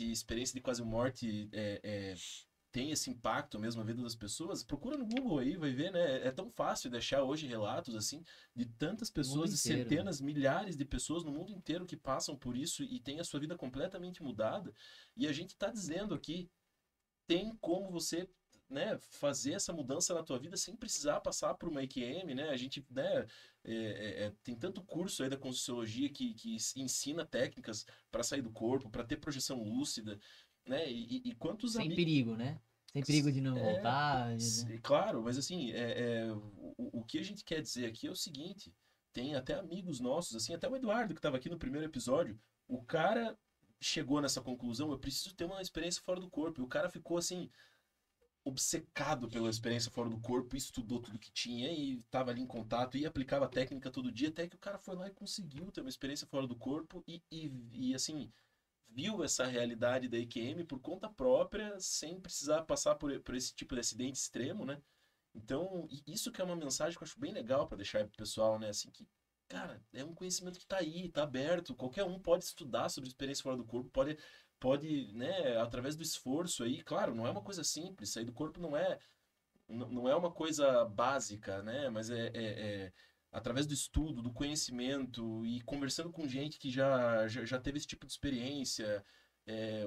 experiência de quase morte tem esse impacto mesmo na vida das pessoas, procura no Google aí, vai ver, né? É tão fácil deixar hoje relatos, assim, de tantas O mundo pessoas, de inteiro, né? centenas, milhares de pessoas no mundo inteiro que passam por isso e têm a sua vida completamente mudada. E a gente está dizendo aqui, tem como você, né, fazer essa mudança na tua vida sem precisar passar por uma EQM, né? A gente, né, tem tanto curso aí da Conscienciologia que ensina técnicas para sair do corpo, para ter projeção lúcida, né? E quantos Sem amigos... perigo, né? Sem perigo de não voltar, né? Claro, mas assim, o que a gente quer dizer aqui é o seguinte, tem até amigos nossos, assim, até o Eduardo que estava aqui no primeiro episódio, o cara chegou nessa conclusão, eu preciso ter uma experiência fora do corpo, e o cara ficou assim, obcecado pela experiência fora do corpo, estudou tudo que tinha e estava ali em contato e aplicava a técnica todo dia, até que o cara foi lá e conseguiu ter uma experiência fora do corpo e assim, viu essa realidade da EQM por conta própria, sem precisar passar por esse tipo de acidente extremo, né? Então, isso que é uma mensagem que eu acho bem legal para deixar pro pessoal, né? Assim, que, cara, é um conhecimento que tá aí, tá aberto. Qualquer um pode estudar sobre experiência fora do corpo, pode, né, através do esforço aí. Claro, não é uma coisa simples, sair do corpo não é uma coisa básica, né? Mas através do estudo, do conhecimento e conversando com gente que já teve esse tipo de experiência.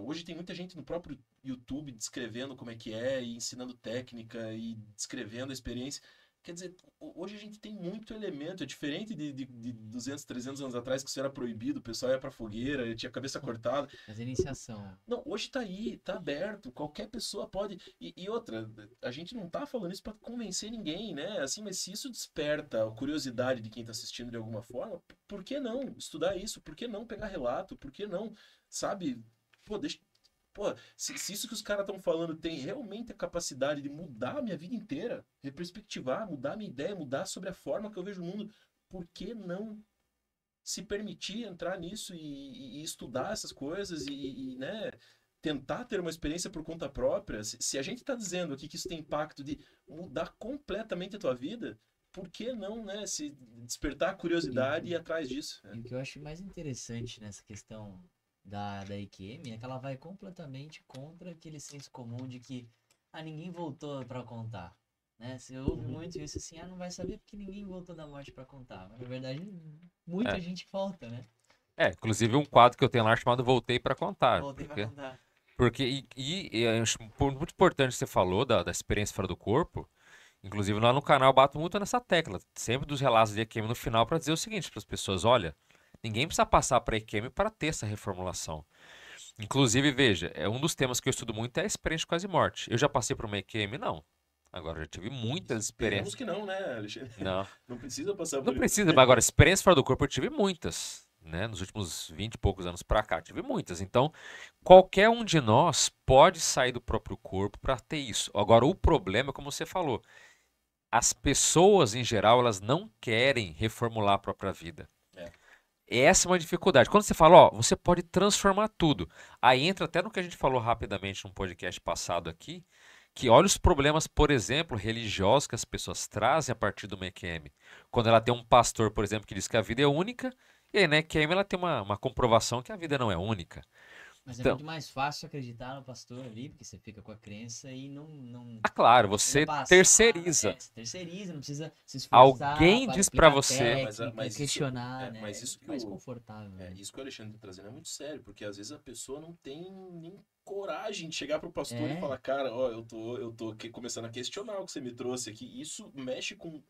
Hoje tem muita gente no próprio YouTube descrevendo como é que é e ensinando técnica e descrevendo a experiência. Quer dizer, hoje a gente tem muito elemento, é diferente de 200, 300 anos atrás que isso era proibido, o pessoal ia pra fogueira, tinha a cabeça cortada. Mas a iniciação. Não, hoje tá aí, tá aberto, qualquer pessoa pode. E outra, a gente não tá falando isso pra convencer ninguém, né? Assim, mas se isso desperta a curiosidade de quem tá assistindo de alguma forma, por que não estudar isso? Por que não pegar relato? Por que não, sabe? Pô, se isso que os caras estão falando tem realmente a capacidade de mudar a minha vida inteira, reperspectivar, mudar a minha ideia, mudar sobre a forma que eu vejo o mundo, por que não se permitir entrar nisso e estudar essas coisas né, tentar ter uma experiência por conta própria? Se a gente está dizendo aqui que isso tem impacto de mudar completamente a tua vida, por que não, né, se despertar a curiosidade e ir atrás disso? E o que eu acho mais interessante nessa questão da EQM é que ela vai completamente contra aquele senso comum de que ninguém voltou para contar. Né? Você ouve muito isso assim, não vai saber porque ninguém voltou da morte para contar. Mas na verdade, muita gente volta, né? Inclusive um quadro que eu tenho lá chamado Voltei para Contar. Voltei para contar. Porque eu acho muito importante que você falou da experiência fora do corpo. Inclusive lá no canal eu bato muito nessa tecla, sempre dos relatos de EQM no final, para dizer o seguinte para as pessoas: olha, ninguém precisa passar para EQM para ter essa reformulação. Inclusive, veja, um dos temas que eu estudo muito é a experiência de quase morte. Eu já passei por uma EQM? Não. Agora, eu já tive muitas experiências. Esperemos que não, né, Alexandre? Não. Não precisa passar por Não isso. precisa, mas agora, experiência fora do corpo eu tive muitas. Né? Nos últimos 20 e poucos anos para cá, tive muitas. Então, qualquer um de nós pode sair do próprio corpo para ter isso. Agora, o problema é como você falou. As pessoas, em geral, elas não querem reformular a própria vida. Essa é uma dificuldade. Quando você fala, você pode transformar tudo. Aí entra até no que a gente falou rapidamente num podcast passado aqui, que olha os problemas, por exemplo, religiosos que as pessoas trazem a partir do EQM. Quando ela tem um pastor, por exemplo, que diz que a vida é única, e aí na EQM ela tem uma comprovação que a vida não é única. Mas é muito mais fácil acreditar no pastor ali, porque você fica com a crença e não claro, você terceiriza. Você terceiriza, não precisa se esforçar. Alguém diz para você. Mas questionar, né? Mas isso mais confortável. Isso que o Alexandre está trazendo é muito sério, porque às vezes a pessoa não tem nem coragem de chegar pro pastor e falar: cara, eu tô começando a questionar o que você me trouxe aqui. Isso mexe com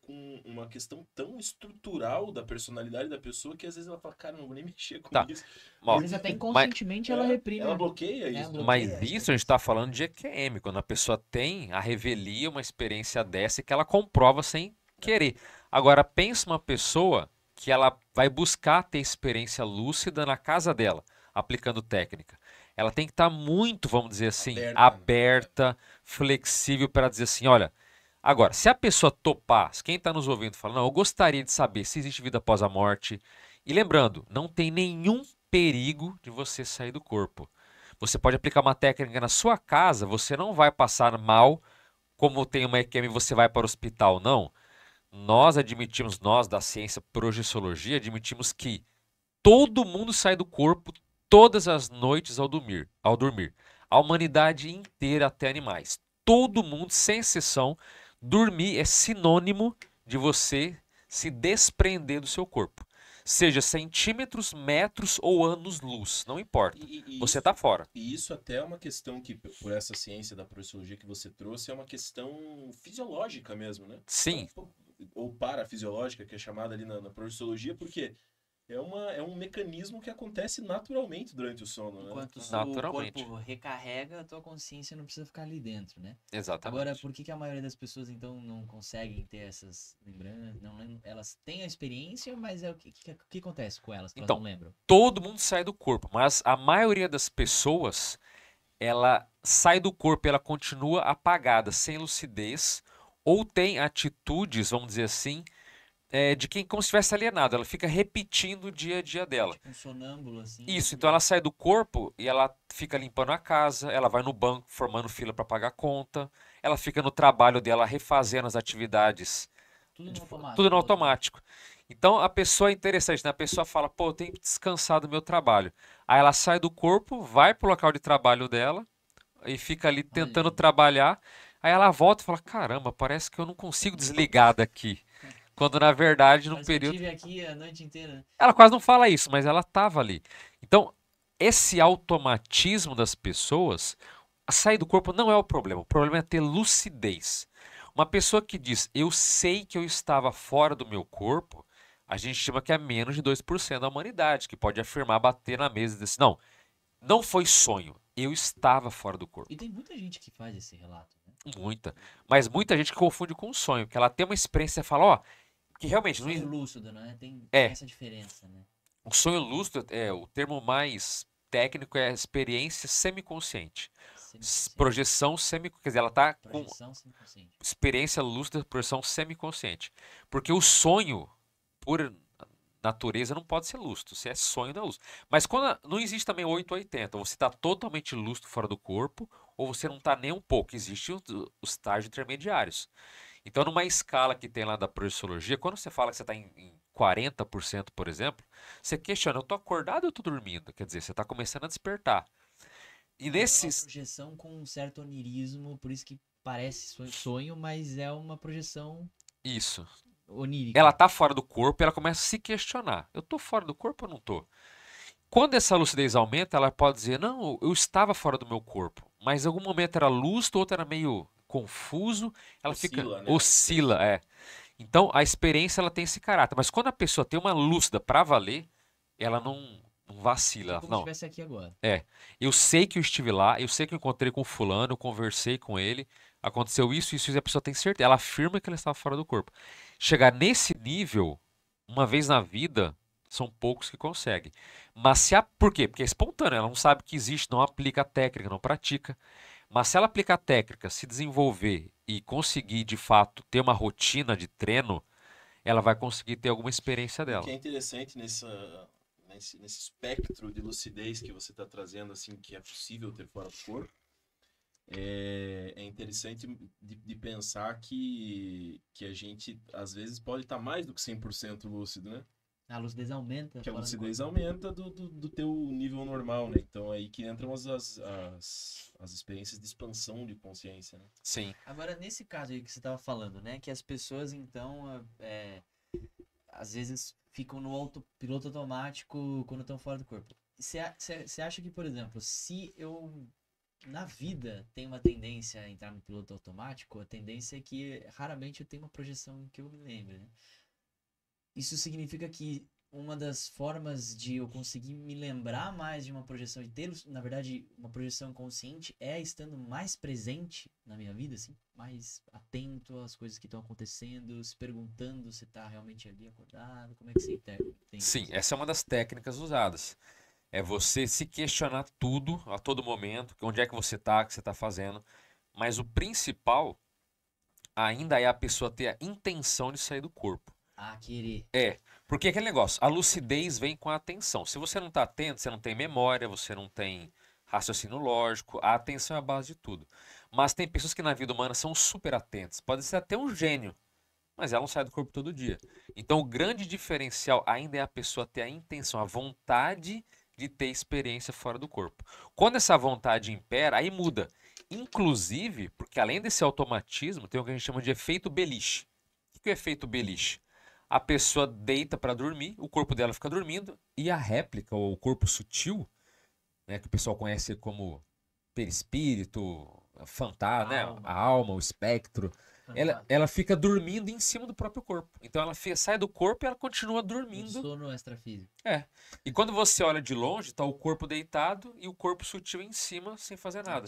uma questão tão estrutural da personalidade da pessoa que às vezes ela fala: cara, não vou nem mexer com isso. Às vezes até inconscientemente ela reprime. Ela bloqueia isso. Mas isso a gente está falando de EQM, quando a pessoa tem a revelia, uma experiência dessa e que ela comprova sem querer. Agora, pensa uma pessoa que ela vai buscar ter experiência lúcida na casa dela, aplicando técnica. Ela tem que estar muito, vamos dizer assim, aberta, flexível para dizer assim, olha, agora, se a pessoa topar, quem está nos ouvindo fala, não, eu gostaria de saber se existe vida após a morte. E lembrando, não tem nenhum perigo de você sair do corpo. Você pode aplicar uma técnica na sua casa, você não vai passar mal, como tem uma EQM e você vai para o hospital, não. Nós admitimos, nós da ciência projeciologia, admitimos que todo mundo sai do corpo todas as noites ao dormir. A humanidade inteira, até animais. Todo mundo, sem exceção, dormir é sinônimo de você se desprender do seu corpo. Seja centímetros, metros ou anos-luz, não importa. Você está fora. E isso até é uma questão que, por essa ciência da projeciologia que você trouxe, é uma questão fisiológica mesmo, né? Sim. Ou parafisiológica, que é chamada ali na projeciologia, porque é um mecanismo que acontece naturalmente durante o sono, né? Enquanto o corpo recarrega, a tua consciência não precisa ficar ali dentro, né? Exatamente. Agora, por que a maioria das pessoas, então, não conseguem ter essas lembranças? Elas têm a experiência, mas o que acontece com elas que elas não lembram? Todo mundo sai do corpo, mas a maioria das pessoas, ela sai do corpo e ela continua apagada, sem lucidez, ou tem atitudes, vamos dizer assim, de quem como se estivesse alienado. Ela fica repetindo o dia a dia dela. Tipo um sonâmbulo, assim. Isso, então ela sai do corpo e ela fica limpando a casa, ela vai no banco formando fila para pagar conta, ela fica no trabalho dela refazendo as atividades, Tudo no automático. tudo no automático. Então a pessoa é interessante, né? A pessoa fala, pô, eu tenho que descansar do meu trabalho. Aí ela sai do corpo, vai pro local de trabalho dela e fica ali tentando aí. trabalhar. Aí ela volta e fala, caramba, parece que eu não consigo desligar daqui. Quando na verdade, num Parece que eu período. tive aqui a noite inteira, né? Ela quase não fala isso, mas ela estava ali. Então, esse automatismo das pessoas, a sair do corpo não é o problema é ter lucidez. Uma pessoa que diz, eu sei que eu estava fora do meu corpo, a gente chama que é menos de 2% da humanidade, que pode afirmar, bater na mesa e dizer, não, não foi sonho, eu estava fora do corpo. E tem muita gente que faz esse relato, né? Muita. Mas muita gente confunde com sonho, que ela tem uma experiência e fala, ó, que realmente não Sonho lúcido, né? Tem é. essa diferença, né? O sonho lúcido o termo mais técnico é experiência semiconsciente. Projeção semiconsciente. Quer dizer, ela está com experiência lúcida, projeção semiconsciente. Porque o sonho, por natureza, não pode ser lúcido. Se é sonho, não é lúcido. Mas quando não existe também 880, você está totalmente lúcido fora do corpo, ou você não está nem um pouco. Existem os estágios intermediários. Então, numa escala que tem lá da projeciologia, quando você fala que você está em 40%, por exemplo, você questiona, eu estou acordado ou eu estou dormindo? Quer dizer, você está começando a despertar. E nesses... É uma projeção com um certo onirismo, por isso que parece sonho, mas é uma projeção Isso. Onírica. Ela está fora do corpo e ela começa a se questionar. Eu estou fora do corpo ou não estou? Quando essa lucidez aumenta, ela pode dizer, não, eu estava fora do meu corpo, mas em algum momento era lúcido, outro era meio confuso, ela Oscila, fica... né? Oscila, Então, a experiência ela tem esse caráter. Mas quando a pessoa tem uma lúcida para valer, ela não vacila. É como Não, se estivesse aqui agora. eu sei que eu estive lá, eu sei que eu encontrei com fulano, eu conversei com ele, aconteceu isso, e a pessoa tem certeza. Ela afirma que ela estava fora do corpo. Chegar nesse nível, uma vez na vida, são poucos que conseguem. Mas por quê? Porque é espontâneo, ela não sabe que existe, não aplica a técnica, não pratica. Mas se ela aplicar a técnica, se desenvolver e conseguir de fato ter uma rotina de treino, ela vai conseguir ter alguma experiência dela. O que é interessante nesse espectro de lucidez que você está trazendo, assim, que é possível ter fora do corpo, é interessante de pensar que a gente, às vezes, pode estar mais do que 100% lúcido, né? A lucidez aumenta. Que a lucidez aumenta do teu nível normal, né? Então aí que entram as experiências de expansão de consciência, né? Sim. Agora, nesse caso aí que você estava falando, né? Que as pessoas, então, às vezes ficam no piloto automático quando estão fora do corpo. Você acha que, por exemplo, se eu, na vida, tenho uma tendência a entrar no piloto automático, a tendência é que raramente eu tenho uma projeção que eu me lembre, né? Isso significa que uma das formas de eu conseguir me lembrar mais de uma projeção e ter, na verdade, uma projeção consciente é estando mais presente na minha vida, assim, mais atento às coisas que estão acontecendo, se perguntando se está realmente ali acordado, como é que você entende? Sim, essa é uma das técnicas usadas. É você se questionar tudo, a todo momento, onde é que você está, o que você está fazendo. Mas o principal ainda é a pessoa ter a intenção de sair do corpo. Querer. Porque aquele negócio, a lucidez vem com a atenção. Se você não está atento, você não tem memória, você não tem raciocínio lógico, a atenção é a base de tudo. Mas tem pessoas que na vida humana são super atentas, pode ser até um gênio, mas ela não sai do corpo todo dia. Então o grande diferencial ainda é a pessoa ter a intenção, a vontade de ter experiência fora do corpo. Quando essa vontade impera, aí muda. Inclusive, porque além desse automatismo, tem o que a gente chama de efeito beliche. O que é o efeito beliche? A pessoa deita para dormir, o corpo dela fica dormindo, e a réplica, ou o corpo sutil, né, que o pessoal conhece como perispírito, fantasma, né, a alma, o espectro, ela fica dormindo em cima do próprio corpo. Então ela sai do corpo e ela continua dormindo. Sono extrafísico. E quando você olha de longe, está o corpo deitado e o corpo sutil em cima, sem fazer nada.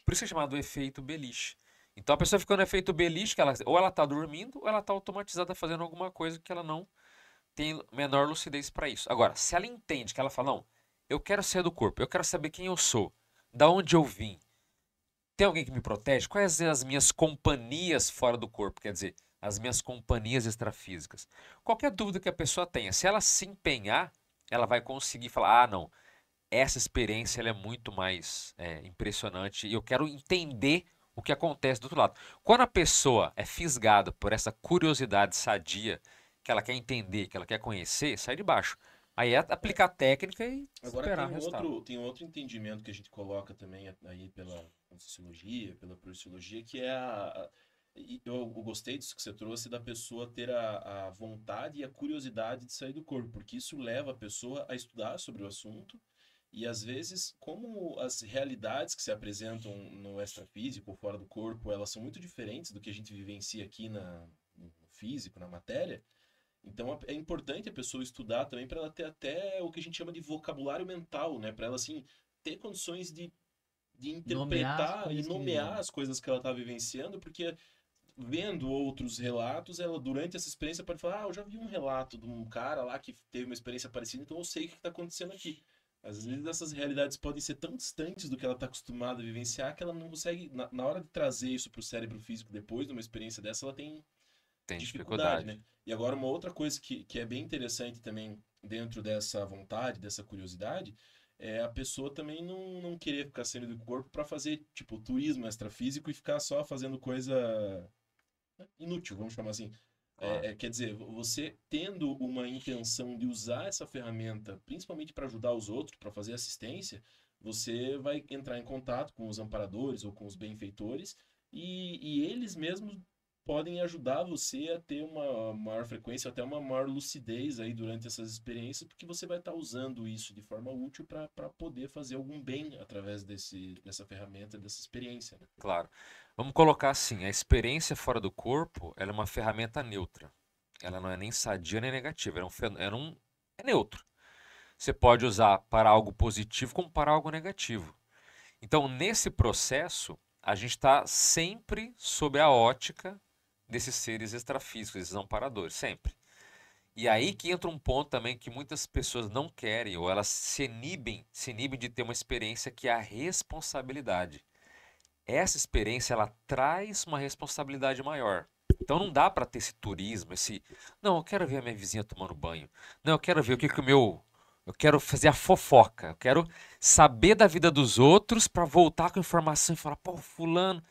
Por isso é chamado efeito beliche. Então a pessoa fica no efeito beliche, que ou ela está dormindo, ou ela está automatizada fazendo alguma coisa que ela não tem menor lucidez para isso. Agora, se ela entende que ela fala, não, eu quero sair do corpo, eu quero saber quem eu sou, da onde eu vim, tem alguém que me protege? Quais as minhas companhias fora do corpo? Quer dizer, as minhas companhias extrafísicas. Qualquer dúvida que a pessoa tenha, se ela se empenhar, ela vai conseguir falar, ah, não, essa experiência ela é muito mais impressionante e eu quero entender o que acontece do outro lado. Quando a pessoa é fisgada por essa curiosidade sadia, que ela quer entender, que ela quer conhecer, sai de baixo. Aí é aplicar técnica e Agora esperar o resultado. tem outro entendimento que a gente coloca também aí pela Conscienciologia, pela Projeciologia, que é e eu gostei disso que você trouxe, da pessoa ter a vontade e a curiosidade de sair do corpo, porque isso leva a pessoa a estudar sobre o assunto e às vezes, como as realidades que se apresentam no extrafísico ou fora do corpo, elas são muito diferentes do que a gente vivencia aqui no físico, na matéria. Então é importante a pessoa estudar também para ela ter até o que a gente chama de vocabulário mental, né? Para ela assim ter condições de Nomear as interpretar e coisas que nomear viveu. as coisas que ela está vivenciando, porque vendo outros relatos, ela durante essa experiência pode falar: "Ah, eu já vi um relato de um cara lá que teve uma experiência parecida, então eu sei o que está acontecendo aqui". Às vezes essas realidades podem ser tão distantes do que ela está acostumada a vivenciar que ela não consegue, na hora de trazer isso para o cérebro físico depois de uma experiência dessa, ela tem Tem dificuldade, dificuldade. né? E agora uma outra coisa que é bem interessante também dentro dessa vontade, dessa curiosidade, é a pessoa também não querer ficar saindo do corpo para fazer, tipo, turismo extrafísico e ficar só fazendo coisa inútil, vamos chamar assim. Claro. Quer dizer, você tendo uma intenção de usar essa ferramenta, principalmente para ajudar os outros, para fazer assistência, você vai entrar em contato com os amparadores ou com os benfeitores e eles mesmos podem ajudar você a ter uma maior frequência, até uma maior lucidez aí durante essas experiências, porque você vai estar usando isso de forma útil para poder fazer algum bem através dessa ferramenta, dessa experiência, né? Claro. Vamos colocar assim, a experiência fora do corpo, ela é uma ferramenta neutra. Ela não é nem sadia nem negativa, é neutro. Você pode usar para algo positivo como para algo negativo. Então, nesse processo, a gente está sempre sob a ótica desses seres extrafísicos, desses amparadores, sempre. E aí que entra um ponto também que muitas pessoas não querem, ou elas se inibem de ter uma experiência que é a responsabilidade. Essa experiência ela traz uma responsabilidade maior. Então não dá para ter esse turismo, não, eu quero ver a minha vizinha tomando banho. Não, eu quero ver o que que o meu, eu quero fazer a fofoca. Eu quero saber da vida dos outros para voltar com informação e falar, pô, fulano,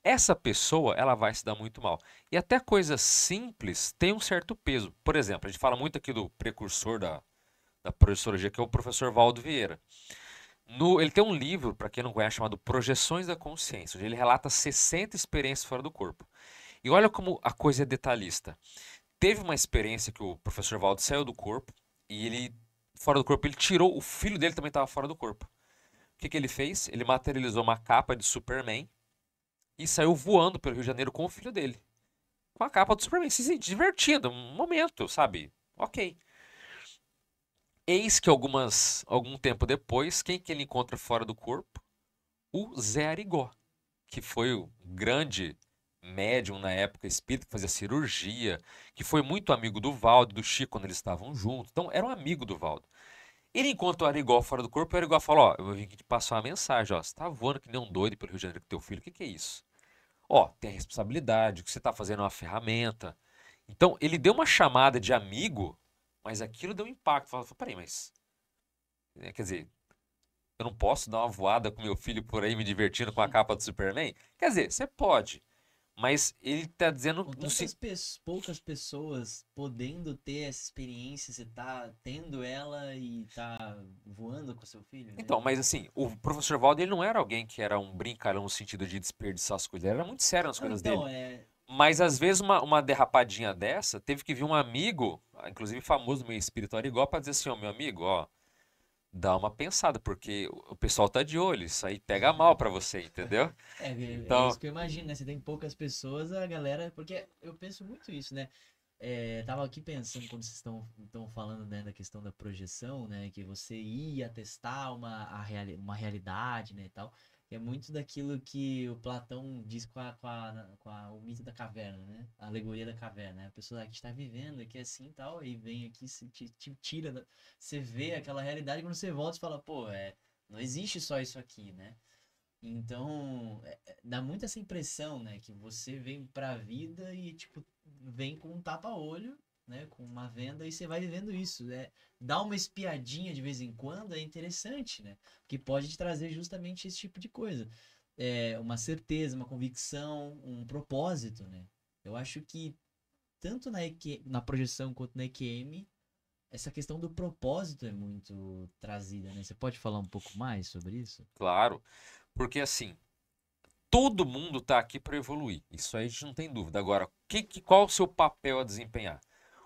essa pessoa, ela vai se dar muito mal. E até coisas simples têm um certo peso. Por exemplo, a gente fala muito aqui do precursor da projeciologia, que é o professor Valdo Vieira. Ele tem um livro, para quem não conhece, chamado Projeções da Consciência, onde ele relata 60 experiências fora do corpo. E olha como a coisa é detalhista. Teve uma experiência que o professor Valdo saiu do corpo e ele, fora do corpo, ele tirou, o filho dele também estava fora do corpo. O que que ele fez? Ele materializou uma capa de Superman e saiu voando pelo Rio de Janeiro com o filho dele. Com a capa do Superman, se divertindo, um momento, sabe? Ok. Eis que algum tempo depois, quem que ele encontra fora do corpo? O Zé Arigó, que foi o grande médium na época espírita, que fazia cirurgia, que foi muito amigo do Valdo e do Chico quando eles estavam juntos. Então, era um amigo do Valdo. Ele encontra o Arigó fora do corpo e o Arigó fala: Ó, eu vim aqui te passar uma mensagem, ó. Você tá voando que nem um doido pelo Rio de Janeiro com teu filho, o que que é isso? Ó, tem a responsabilidade, o que você tá fazendo é uma ferramenta. Então, ele deu uma chamada de amigo, mas aquilo deu um impacto. Falou, peraí, mas. Quer dizer, eu não posso dar uma voada com meu filho por aí me divertindo com a capa do Superman? Quer dizer, você pode, mas ele tá dizendo Com no tantas poucas pessoas podendo ter essa experiência, você tá tendo ela e tá voando com seu filho, né? Então, mas assim, o professor Valdo ele não era alguém que era um brincalhão no sentido de desperdiçar as coisas, ele era muito sério nas Não, coisas então, dele. Mas às vezes é, uma derrapadinha dessa, teve que vir um amigo, inclusive famoso no meio espiritual, igual para dizer assim, ó, meu amigo, ó, dá uma pensada, porque o pessoal tá de olho, isso aí pega mal pra você, entendeu? é Então, isso que eu imagino, né? Você tem poucas pessoas, a galera. Porque eu penso muito isso, né? Tava aqui pensando quando vocês estão falando, né, da questão da projeção, né? Que você ia testar uma realidade, né, e tal. É muito daquilo que o Platão diz o mito da caverna, né? A alegoria da caverna, né? A pessoa que está vivendo aqui assim e tal, e vem aqui, te tira, você vê aquela realidade, quando você volta, você fala, pô, não existe só isso aqui, né? Então, dá muito essa impressão, né? Que você vem pra vida e, tipo, vem com um tapa-olho, né? Com uma venda e você vai vivendo isso, né? Dar uma espiadinha de vez em quando é interessante, né? Porque pode te trazer justamente esse tipo de coisa. Uma certeza, uma convicção, um propósito, né? Eu acho que tanto na projeção quanto na EQM, essa questão do propósito é muito trazida, né? Você pode falar um pouco mais sobre isso? Claro, porque assim, todo mundo está aqui para evoluir. Isso aí a gente não tem dúvida. Agora, qual o seu papel a desempenhar?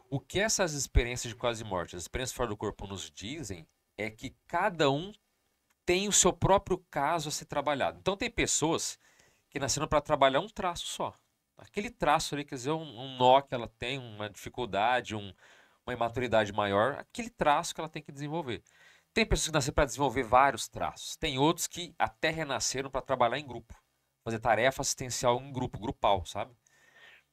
O que essas experiências de quase morte, as experiências fora do corpo nos dizem é que cada um tem o seu próprio caso a ser trabalhado. Então tem pessoas que nasceram para trabalhar um traço só. Aquele traço ali, quer dizer, um nó que ela tem, uma dificuldade, uma imaturidade maior, aquele traço que ela tem que desenvolver. Tem pessoas que nasceram para desenvolver vários traços. Tem outros que até renasceram para trabalhar em grupo, fazer tarefa assistencial em grupo, grupal, sabe?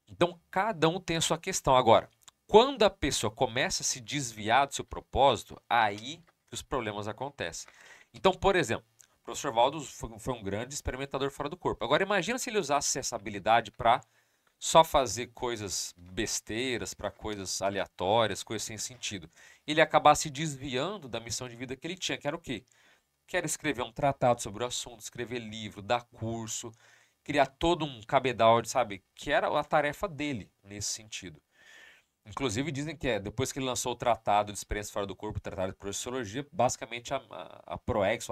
Então cada um tem a sua questão. Agora, quando a pessoa começa a se desviar do seu propósito, aí que os problemas acontecem. Então, por exemplo, o professor Valdo foi um grande experimentador fora do corpo. Agora, imagina se ele usasse essa habilidade para só fazer coisas besteiras, para coisas aleatórias, coisas sem sentido. Ele acabasse se desviando da missão de vida que ele tinha, que era o quê? Que era escrever um tratado sobre o assunto, escrever livro, dar curso, criar todo um cabedal, sabe? Que era a tarefa dele nesse sentido. Inclusive dizem que depois que ele lançou o Tratado de Experiência Fora do Corpo, o Tratado de Projeciologia, basicamente a ProEx,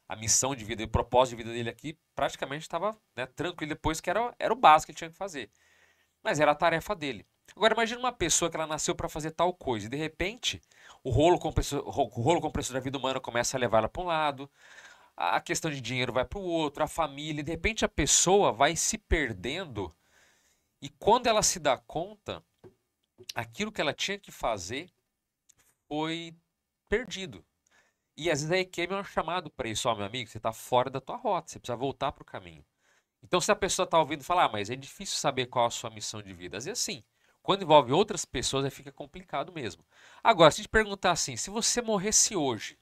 a missão de vida e o propósito de vida dele aqui, praticamente estava, né, tranquilo depois, que era o básico que ele tinha que fazer. Mas era a tarefa dele. Agora imagine uma pessoa que ela nasceu para fazer tal coisa e de repente o rolo compressor da vida humana começa a levar ela para um lado, a questão de dinheiro vai para o outro, a família, e de repente a pessoa vai se perdendo e quando ela se dá conta, aquilo que ela tinha que fazer foi perdido. E às vezes a EQM é um chamado para isso, ó, meu amigo, você está fora da tua rota, você precisa voltar para o caminho. Então se a pessoa está ouvindo falar, mas é difícil saber qual a sua missão de vida. Às vezes sim, quando envolve outras pessoas aí fica complicado mesmo. Agora, se te perguntar assim, se você morresse hoje,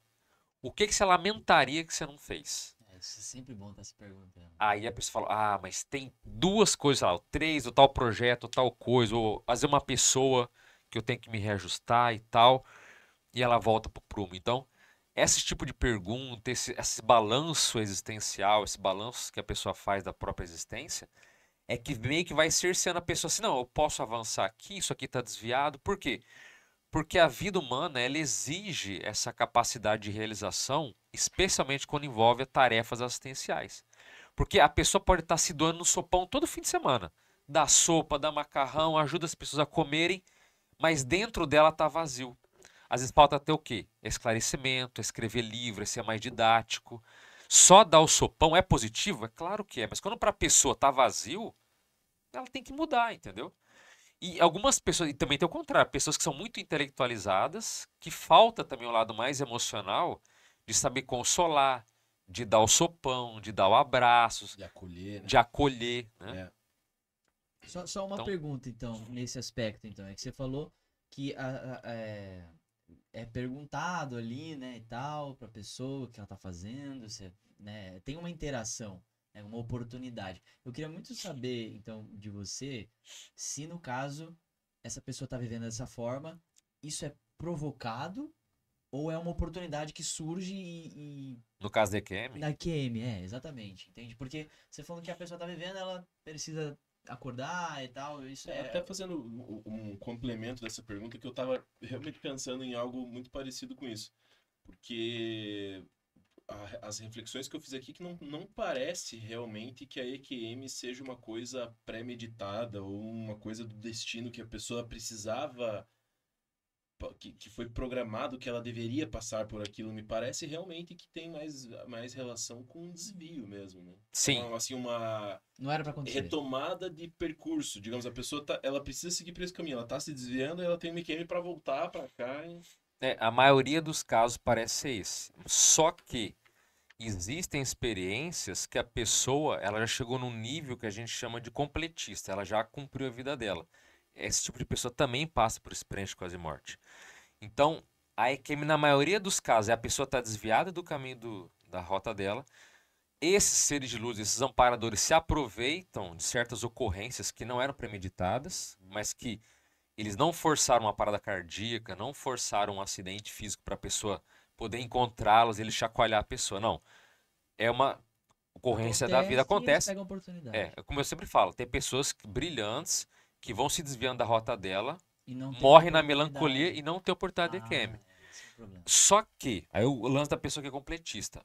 o que você lamentaria que você não fez? Isso é sempre bom estar se perguntando. Aí a pessoa fala, mas tem duas coisas lá, três, ou tal projeto, ou tal coisa, ou fazer uma pessoa que eu tenho que me reajustar e tal, e ela volta pro prumo. Então, esse tipo de pergunta, esse balanço existencial, esse balanço que a pessoa faz da própria existência, é que meio que vai cerceando a pessoa assim, não, eu posso avançar aqui, isso aqui está desviado. Por quê? Porque a vida humana, ela exige essa capacidade de realização, especialmente quando envolve tarefas assistenciais. Porque a pessoa pode estar se doando no sopão todo fim de semana. Dá sopa, dá macarrão, ajuda as pessoas a comerem, mas dentro dela está vazio. Às vezes falta ter o quê? Esclarecimento, escrever livro, ser mais didático. Só dar o sopão é positivo? É claro que é, mas quando para a pessoa está vazio, ela tem que mudar, entendeu? E algumas pessoas, e também tem o contrário, pessoas que são muito intelectualizadas, que falta também o lado mais emocional de saber consolar, de dar o sopão, de dar o abraço, De acolher, né? de acolher, né? É. Só uma Então, pergunta, então, nesse aspecto, então. É que você falou que é perguntado ali, né, e tal, pra pessoa o que ela tá fazendo, você, né, tem uma interação, né, uma oportunidade. Eu queria muito saber, então, de você, se no caso, essa pessoa tá vivendo dessa forma, isso é provocado ou é uma oportunidade que surge no caso da EQM, na QM, exatamente, entende? Porque você falou que a pessoa tá vivendo, ela precisa acordar e tal, isso Até fazendo um complemento dessa pergunta, que eu tava realmente pensando em algo muito parecido com isso. Porque as reflexões que eu fiz aqui, que não parece realmente que a EQM seja uma coisa pré-meditada ou uma coisa do destino que a pessoa precisava, que foi programado que ela deveria passar por aquilo. Me parece realmente que tem mais relação com um desvio mesmo, né? sim, Assim, uma não era pra acontecer. retomada de percurso. Digamos, a pessoa ela precisa seguir por esse caminho. Ela tá se desviando e ela tem um IQM para voltar para cá. a maioria dos casos parece ser esse. Só que existem experiências que a pessoa ela já chegou num nível que a gente chama de completista, ela já cumpriu a vida dela. Esse tipo de pessoa também passa por experiência de quase morte. Então, a EQM, na maioria dos casos, a pessoa está desviada do caminho da rota dela, esses seres de luz, esses amparadores, se aproveitam de certas ocorrências que não eram premeditadas, mas que eles não forçaram uma parada cardíaca, não forçaram um acidente físico para a pessoa poder encontrá-los, ele chacoalhar a pessoa. Não. É uma ocorrência da vida, E eles acontece. pegam a oportunidade. É como eu sempre falo, tem pessoas brilhantes que vão se desviando da rota dela, E não tem morrem na oportunidade. melancolia e não tem oportunidade de EQM. Esse é o problema. Só que, aí o lance da pessoa que é completista,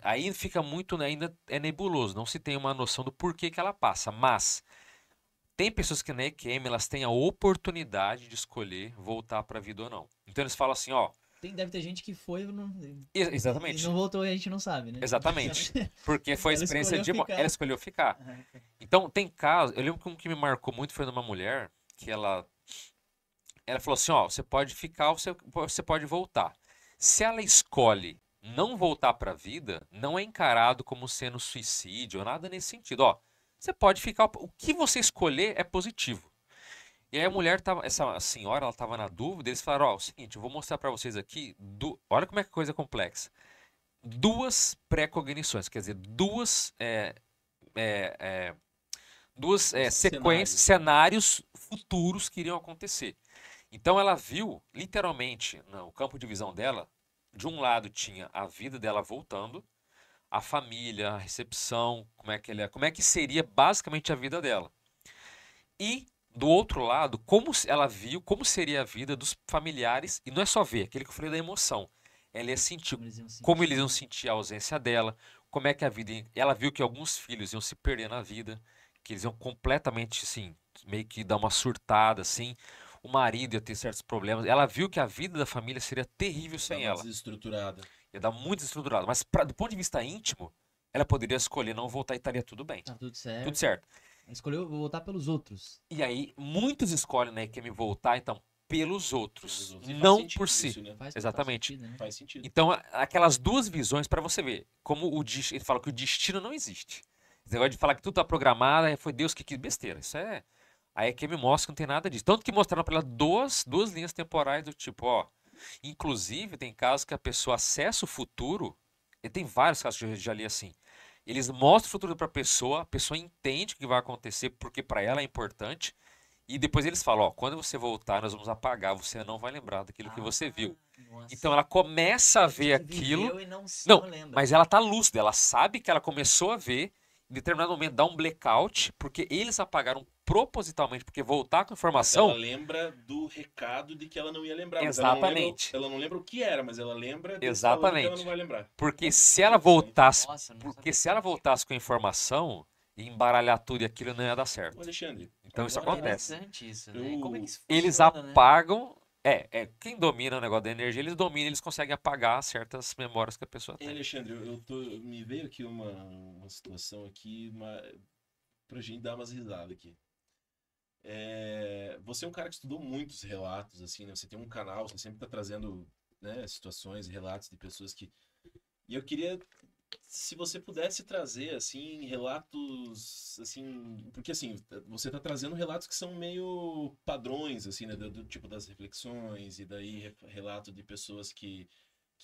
aí fica muito, né, ainda é nebuloso, não se tem uma noção do porquê que ela passa, mas tem pessoas que na EQM elas têm a oportunidade de escolher voltar para a vida ou não. Então eles falam assim, ó, Deve ter gente que foi e exatamente, não voltou e a gente não sabe, né? exatamente, porque foi a Ela experiência escolheu de morte, ficar. ela escolheu ficar. Então tem casos, eu lembro que um que me marcou muito foi numa mulher que ela falou assim, ó, você pode ficar, você pode voltar. Se ela escolhe não voltar para a vida, não é encarado como sendo suicídio ou nada nesse sentido. Ó, você pode ficar, o que você escolher é positivo. E aí a mulher tava, essa senhora, ela tava na dúvida, eles falaram, ó, o seguinte, eu vou mostrar para vocês aqui, olha como é que a coisa é complexa. Duas pré-cognições, quer dizer, duas sequências, cenários futuros que iriam acontecer. Então ela viu, literalmente, no campo de visão dela, de um lado tinha a vida dela voltando, a família, a recepção, como é que seria basicamente a vida dela. E do outro lado, ela viu como seria a vida dos familiares, e não é só ver, aquele que eu falei da emoção. Ela ia sentir como eles iam sentir a ausência dela, como é que a vida. Ela viu que alguns filhos iam se perder na vida, que eles iam completamente, assim, meio que dar uma surtada, assim. O marido ia ter certos problemas. Ela viu que a vida da família seria terrível sem ela. Desestruturada. Ia dar muito desestruturada. Mas do ponto de vista íntimo, ela poderia escolher não voltar e estaria tudo bem. Tá tudo certo. Tudo certo. Ela escolheu voltar pelos outros. E aí, muitos escolhem na EQM voltar, então, pelos outros. Não por si. Isso, né? Exatamente. Sentido, né? Faz sentido. Então, aquelas duas visões para você ver. Como ele fala que o destino não existe. Esse negócio de falar que tudo tá programado, foi Deus que quis, besteira. Isso é. A EQM mostra que não tem nada disso. Tanto que mostraram para ela duas linhas temporais do tipo, ó. Inclusive, tem casos que a pessoa acessa o futuro. E tem vários casos que eu já li assim. Eles mostram o futuro para a pessoa entende o que vai acontecer, porque para ela é importante. E depois eles falam, ó, quando você voltar, nós vamos apagar, você não vai lembrar daquilo que você viu. Nossa. Então ela começa a ver aquilo. E não lembra. Mas ela tá lúcida, ela sabe que ela começou a ver, em determinado momento dá um blackout, porque eles apagaram propositalmente, porque voltar com informação. Ela lembra do recado de que ela não ia lembrar. Exatamente. Ela não lembra o que era, mas ela lembra Exatamente. que ela não vai lembrar. Porque se ela voltasse, Nossa, com a informação e embaralhar tudo e aquilo não ia dar certo. Ô, Alexandre, Então isso agora- acontece. Interessante isso, né? Como é que isso Eles funciona, né? apagam. Quem domina o negócio da energia, eles dominam, eles conseguem apagar certas memórias que a pessoa Ei, tem. Alexandre, me veio aqui uma situação aqui pra gente dar umas risadas aqui. Você é um cara que estudou muitos relatos, assim, né? Você tem um canal, você sempre tá trazendo, né, situações e relatos de pessoas que... E eu queria, se você pudesse trazer, assim, relatos, assim... Porque, assim, você tá trazendo relatos que são meio padrões, assim, né? Do tipo das reflexões, e daí relato de pessoas que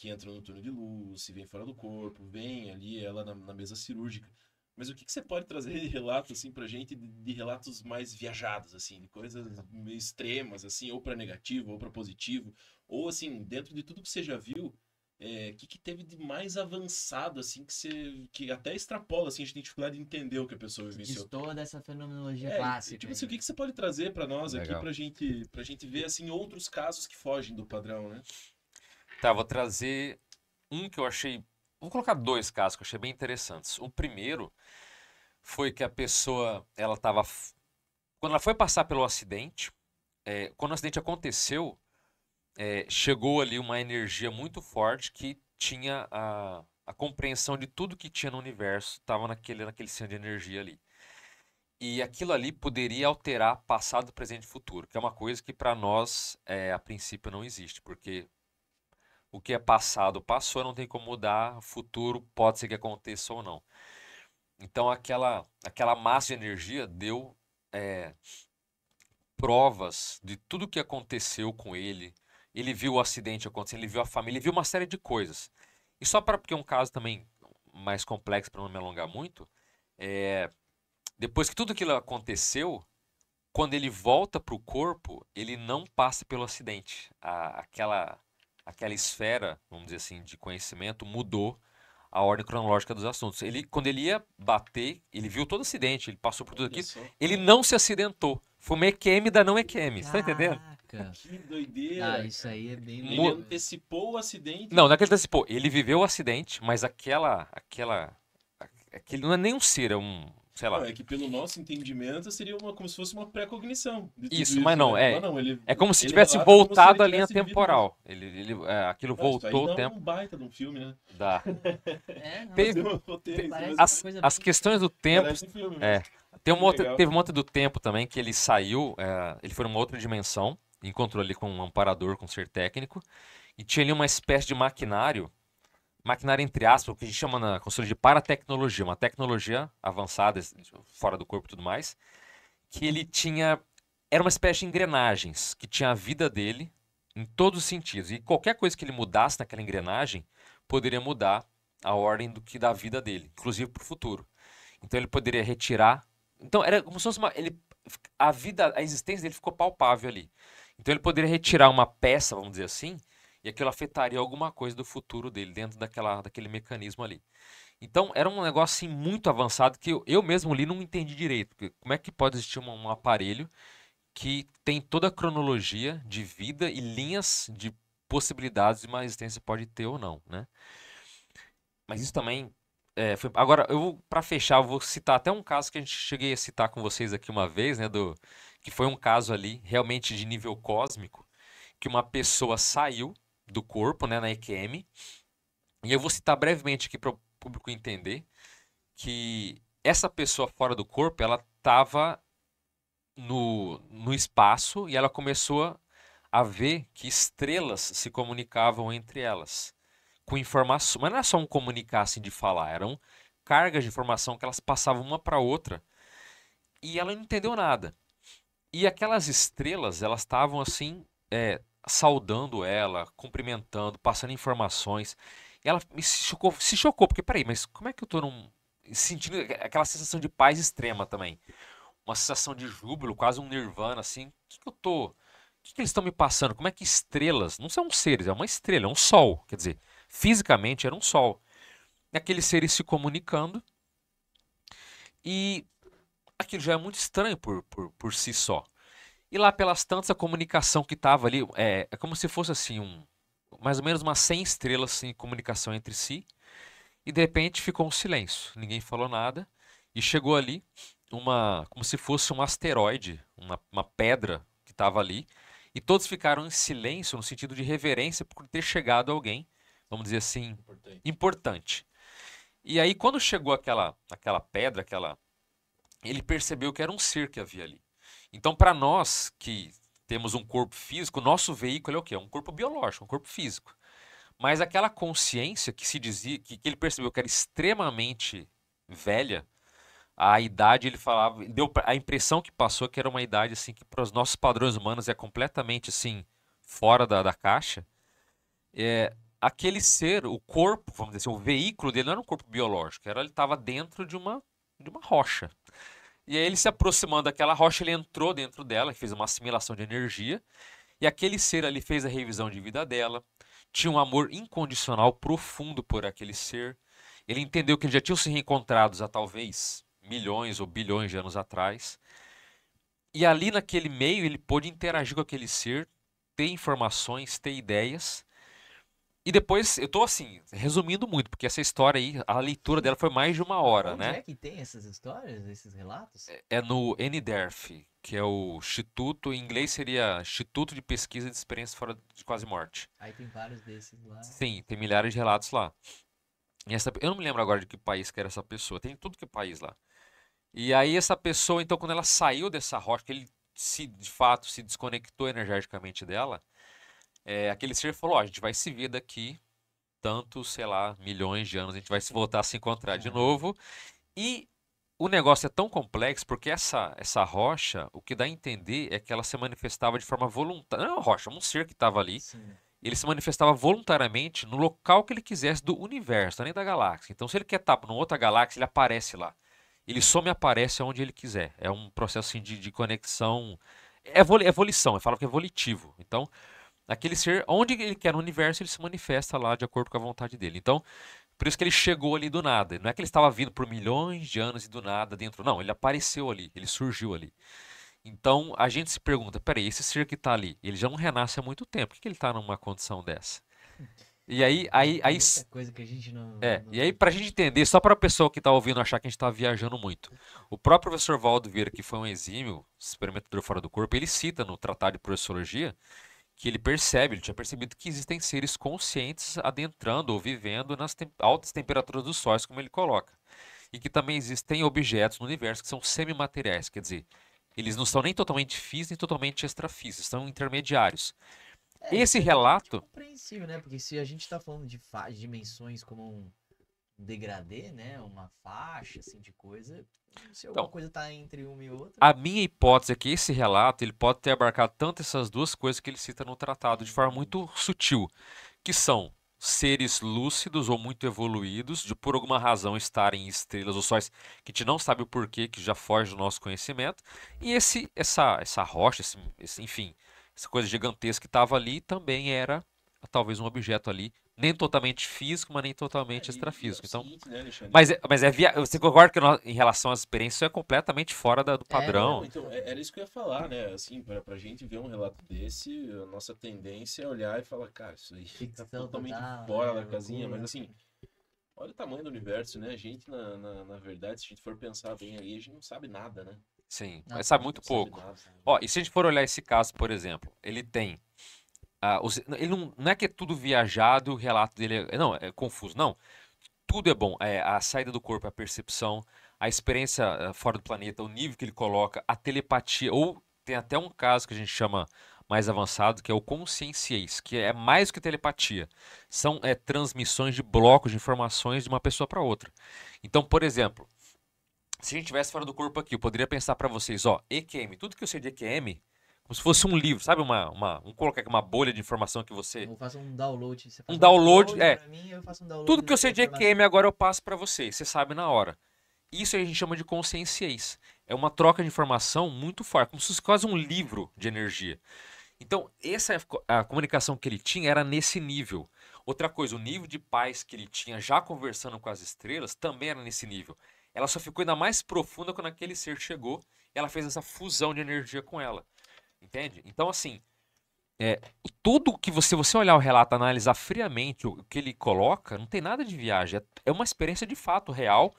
entram no túnel de luz, se vêm fora do corpo, vem ali ela na mesa cirúrgica. Mas o que você pode trazer de relato, assim, pra gente, de relatos mais viajados, assim, de coisas meio extremas, assim, ou pra negativo, ou pra positivo, ou, assim, dentro de tudo que você já viu, o que teve de mais avançado, assim, que até extrapola, assim, a gente tem dificuldade de entender o que a pessoa vivenciou. Diz toda essa fenomenologia clássica. Tipo assim, o que você pode trazer pra nós Legal. aqui, pra gente ver, assim, outros casos que fogem do padrão, né? Tá, vou trazer um que eu achei. Vou colocar dois casos que eu achei bem interessantes. O primeiro foi que a pessoa, ela estava. Quando ela foi passar pelo acidente, quando o acidente aconteceu, chegou ali uma energia muito forte que tinha a compreensão de tudo que tinha no universo, estava naquele centro de energia ali. E aquilo ali poderia alterar passado, presente e futuro, que é uma coisa que para nós, a princípio, não existe, porque o que é passado passou, não tem como mudar, futuro pode ser que aconteça ou não. Então aquela massa de energia deu provas de tudo que aconteceu com ele. Ele viu o acidente acontecendo, ele viu a família, ele viu uma série de coisas. E só porque é um caso também mais complexo para não me alongar muito. Depois que tudo aquilo aconteceu, quando ele volta para o corpo, ele não passa pelo acidente. Aquela esfera, vamos dizer assim, de conhecimento mudou a ordem cronológica dos assuntos. Quando ele ia bater, ele viu todo o acidente, ele passou por tudo aquilo, ele não se acidentou. Foi uma EQM da não EQM, você tá entendendo? Caraca. Que doideira. Isso aí é bem Ele louco. antecipou o acidente. Não é que ele antecipou. Ele viveu o acidente, mas aquele não é nem um ser, é um, sei lá. Não, é que pelo nosso entendimento seria como se fosse uma pré-cognição. Isso, mas não, né? É como se ele tivesse relata como se voltado ele a linha tivesse vivido temporal. Aquilo mesmo. Isso aí voltou o dá tempo. um baita de um filme, né? Dá. Não, Teve- Fazer um roteiro em cima Parece- desse- coisa As bem- questões do tempo. Parece um filme É. mesmo. Teve Legal. uma outra do tempo também que ele saiu, ele foi numa outra dimensão, encontrou ali com um amparador, com um ser técnico, e tinha ali uma espécie de maquinário entre aspas, o que a gente chama na consultoria de paratecnologia, uma tecnologia avançada, fora do corpo e tudo mais, que ele tinha, era uma espécie de engrenagens, que tinha a vida dele em todos os sentidos, e qualquer coisa que ele mudasse naquela engrenagem, poderia mudar a ordem da vida dele, inclusive para o futuro. Então ele poderia retirar. Então era como se fosse a existência dele ficou palpável ali. Então ele poderia retirar uma peça, vamos dizer assim, e aquilo afetaria alguma coisa do futuro dele dentro daquele mecanismo ali. Então era um negócio assim, muito avançado que eu mesmo li não entendi direito. Porque como é que pode existir um aparelho que tem toda a cronologia de vida e linhas de possibilidades de uma existência pode ter ou não, né? Mas isso também agora, para fechar, eu vou citar até um caso que a gente cheguei a citar com vocês aqui uma vez, né, que foi um caso ali realmente de nível cósmico, que uma pessoa saiu do corpo, né, na EQM, e eu vou citar brevemente aqui para o público entender que essa pessoa fora do corpo, ela estava no espaço e ela começou a ver que estrelas se comunicavam entre elas com informação, mas não era só um comunicar assim de falar, eram cargas de informação que elas passavam uma para outra e ela não entendeu nada. E aquelas estrelas, elas estavam assim, saudando ela, cumprimentando, passando informações. E ela se chocou, porque peraí, mas como é que eu tô sentindo aquela sensação de paz extrema também? Uma sensação de júbilo, quase um nirvana, assim. O que eles estão me passando? Como é que estrelas, não são seres, é uma estrela, é um sol, quer dizer, fisicamente era um sol. E aqueles seres se comunicando e aquilo já é muito estranho por si só. E lá pelas tantas a comunicação que estava ali, é como se fosse assim, mais ou menos umas 100 estrelas em comunicação entre si. E de repente ficou um silêncio, ninguém falou nada. E chegou ali como se fosse um asteroide, uma pedra que estava ali. E todos ficaram em silêncio no sentido de reverência por ter chegado alguém, vamos dizer assim, importante. E aí quando chegou aquela pedra, ele percebeu que era um ser que havia ali. Então, para nós que temos um corpo físico, o nosso veículo é o quê? É um corpo biológico, um corpo físico. Mas aquela consciência que se dizia, que ele percebeu que era extremamente velha, a idade, ele falava, deu a impressão que passou que era uma idade assim que para os nossos padrões humanos é completamente assim fora da caixa. Aquele ser, o corpo, vamos dizer assim, o veículo dele não era um corpo biológico, ele estava dentro de uma rocha. E aí ele se aproximando daquela rocha, ele entrou dentro dela, fez uma assimilação de energia, e aquele ser ali fez a revisão de vida dela, tinha um amor incondicional, profundo por aquele ser. Ele entendeu que eles já tinham se reencontrado há talvez milhões ou bilhões de anos atrás. E ali naquele meio ele pôde interagir com aquele ser, ter informações, ter ideias. E depois, eu tô assim, resumindo muito, porque essa história aí, a leitura dela foi mais de uma hora, Onde né? é que tem essas histórias, esses relatos? É no NDERF, que é o Instituto, em inglês seria Instituto de Pesquisa de Experiência Fora de Quase Morte. Aí tem vários desses lá. Sim, tem milhares de relatos lá. Eu não me lembro agora de que país que era essa pessoa, tem tudo que é país lá. E aí essa pessoa, então, quando ela saiu dessa rocha, que ele de fato se desconectou energeticamente dela, aquele ser falou, a gente vai se ver daqui tantos, sei lá, milhões de anos, a gente vai se voltar a se encontrar de novo. E o negócio é tão complexo porque essa rocha, o que dá a entender é que ela se manifestava de forma voluntária. Não é uma rocha, é um ser que estava ali. Sim. ele se manifestava voluntariamente no local que ele quisesse do universo, nem da galáxia. Então, se ele quer estar numa outra galáxia, ele aparece lá. Ele só me aparece onde ele quiser. É um processo assim, de conexão. É volição, eu falo que é volitivo. Então, aquele ser, onde ele quer no universo, ele se manifesta lá de acordo com a vontade dele. Então, por isso que ele chegou ali do nada. Não é que ele estava vindo por milhões de anos e do nada dentro. Não, ele apareceu ali, ele surgiu ali. Então, a gente se pergunta, peraí, esse ser que está ali, ele já não renasce há muito tempo. Por que ele está numa condição dessa? E aí, Tem muita coisa que a gente e aí, pra gente entender, só para a pessoa que tá ouvindo achar que a gente tá viajando muito, o próprio professor Valdo Vieira, que foi um exímio experimentador fora do corpo, ele cita no Tratado de Projeciologia que ele tinha percebido que existem seres conscientes adentrando ou vivendo nas altas temperaturas dos sóis, como ele coloca. E que também existem objetos no universo que são semimateriais, quer dizer, eles não são nem totalmente físicos nem totalmente extrafísicos, são intermediários. Esse isso é relato. compreensível, né? Porque se a gente tá falando de dimensões como um degradê, né? Uma faixa, assim, de coisa. Se alguma coisa tá entre uma e outra. A minha hipótese é que esse relato ele pode ter abarcado tanto essas duas coisas que ele cita no tratado de forma muito sutil, que são seres lúcidos ou muito evoluídos, de por alguma razão estarem em estrelas ou sóis que a gente não sabe o porquê, que já foge do nosso conhecimento, e essa rocha, enfim, essa coisa gigantesca que estava ali também era talvez um objeto ali, nem totalmente físico, mas nem totalmente É extrafísico. o Então, seguinte, né, Alexandre? você concorda que em relação às experiências isso é completamente fora do padrão? Não, então, era isso que eu ia falar, né? Assim, pra gente ver um relato desse, a nossa tendência é olhar e falar, cara, isso aí tá Ficção totalmente total, fora né? da casinha, Loucura. mas assim, olha o tamanho do universo, né? A gente, na verdade, se a gente for pensar bem aí, a gente não sabe nada, né? Sim, Não, mas sabe muito Não sabe pouco. nada. Ó, e se a gente for olhar esse caso, por exemplo, ele tem. Ele não é que é tudo viajado, o relato dele não, é confuso. Não, tudo é bom. É, a saída do corpo, a percepção, a experiência fora do planeta, o nível que ele coloca, a telepatia, ou tem até um caso que a gente chama mais avançado, que é o conscienciês, que é mais do que telepatia. São transmissões de blocos de informações de uma pessoa para outra. Então, por exemplo, se a gente estivesse fora do corpo aqui, eu poderia pensar para vocês, ó, EQM, tudo que eu sei de EQM, como se fosse um livro, sabe? Vamos colocar aqui uma bolha de informação que você. Eu faço um download. Você faz Um download, pra mim, eu faço um download tudo que eu dessa sei de informação. EQM agora eu passo para você, você sabe na hora. Isso a gente chama de conscienciês. É uma troca de informação muito forte, como se fosse quase um livro de energia. Então, a comunicação que ele tinha era nesse nível. Outra coisa, o nível de paz que ele tinha já conversando com as estrelas também era nesse nível. Ela só ficou ainda mais profunda quando aquele ser chegou e ela fez essa fusão de energia com ela. Entende? Então, assim, tudo que você olhar o relato, analisar friamente o que ele coloca, não tem nada de viagem. É uma experiência de fato real.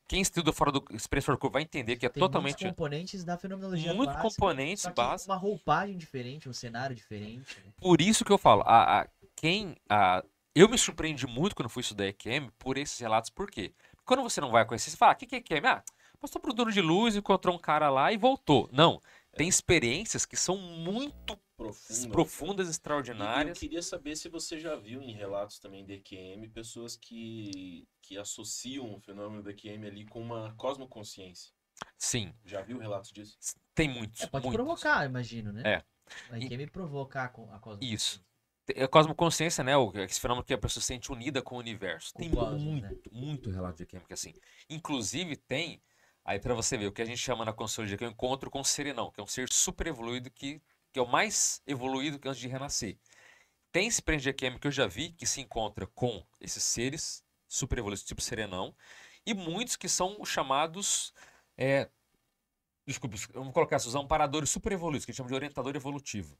Quem estuda fora do experiência fora do corpo vai entender que é Tem totalmente. muitos componentes da fenomenologia Muitos clássica, componentes só que básicos. uma roupagem diferente, um cenário diferente. Né? Por isso que eu falo, eu me surpreendi muito quando fui estudar EQM por esses relatos, por quê? Quando você não vai conhecer, você fala, o que é EQM? Passou pro dono de luz, encontrou um cara lá e voltou. Não, tem experiências que são muito profundas, E eu extraordinárias. queria saber se você já viu em relatos também de EQM pessoas que associam o fenômeno do EQM ali com uma cosmoconsciência. Sim, Já viu relatos disso? tem muitos, Pode muitos. provocar, imagino, né? É, A EQM provocar a cosmos. isso. A cosmoconsciência, né? Esse fenômeno que a pessoa se sente unida com o universo. Com Tem o cosmos, muito, né? muito relato de EQM que é assim. Inclusive tem, aí pra você ver, o que a gente chama na consultoria que é o encontro com o serenão, que é um ser super evoluído que é o mais evoluído que antes de renascer. Tem experiência de EQM que eu já vi que se encontra com esses seres super evoluídos, tipo serenão, e muitos que são os chamados, desculpa, vamos colocar assim, os amparadores super evoluídos, que a gente chama de orientador evolutivo.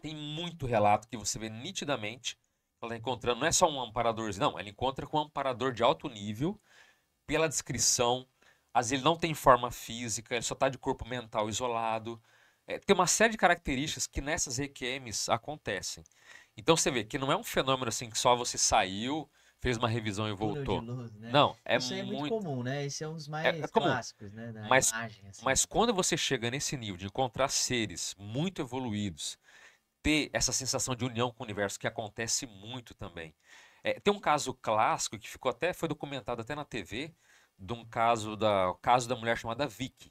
Tem muito relato que você vê nitidamente que ela está encontrando, não é só um amparadorzinho, não, ela encontra com um amparador de alto nível, pela descrição, às vezes ele não tem forma física, ele só está de corpo mental isolado. Tem uma série de características que nessas EQMs acontecem. Então você vê que não é um fenômeno assim que só você saiu, fez uma revisão e Túnel voltou. de luz, né? Não, Isso aí é muito comum, né? Esse é um dos mais comum. clássicos, né? Da Mas, imagem, assim. mas quando você chega nesse nível de encontrar seres muito evoluídos, ter essa sensação de união com o universo que acontece muito também. Tem um caso clássico que foi documentado até na TV, de um caso da mulher chamada Vicky.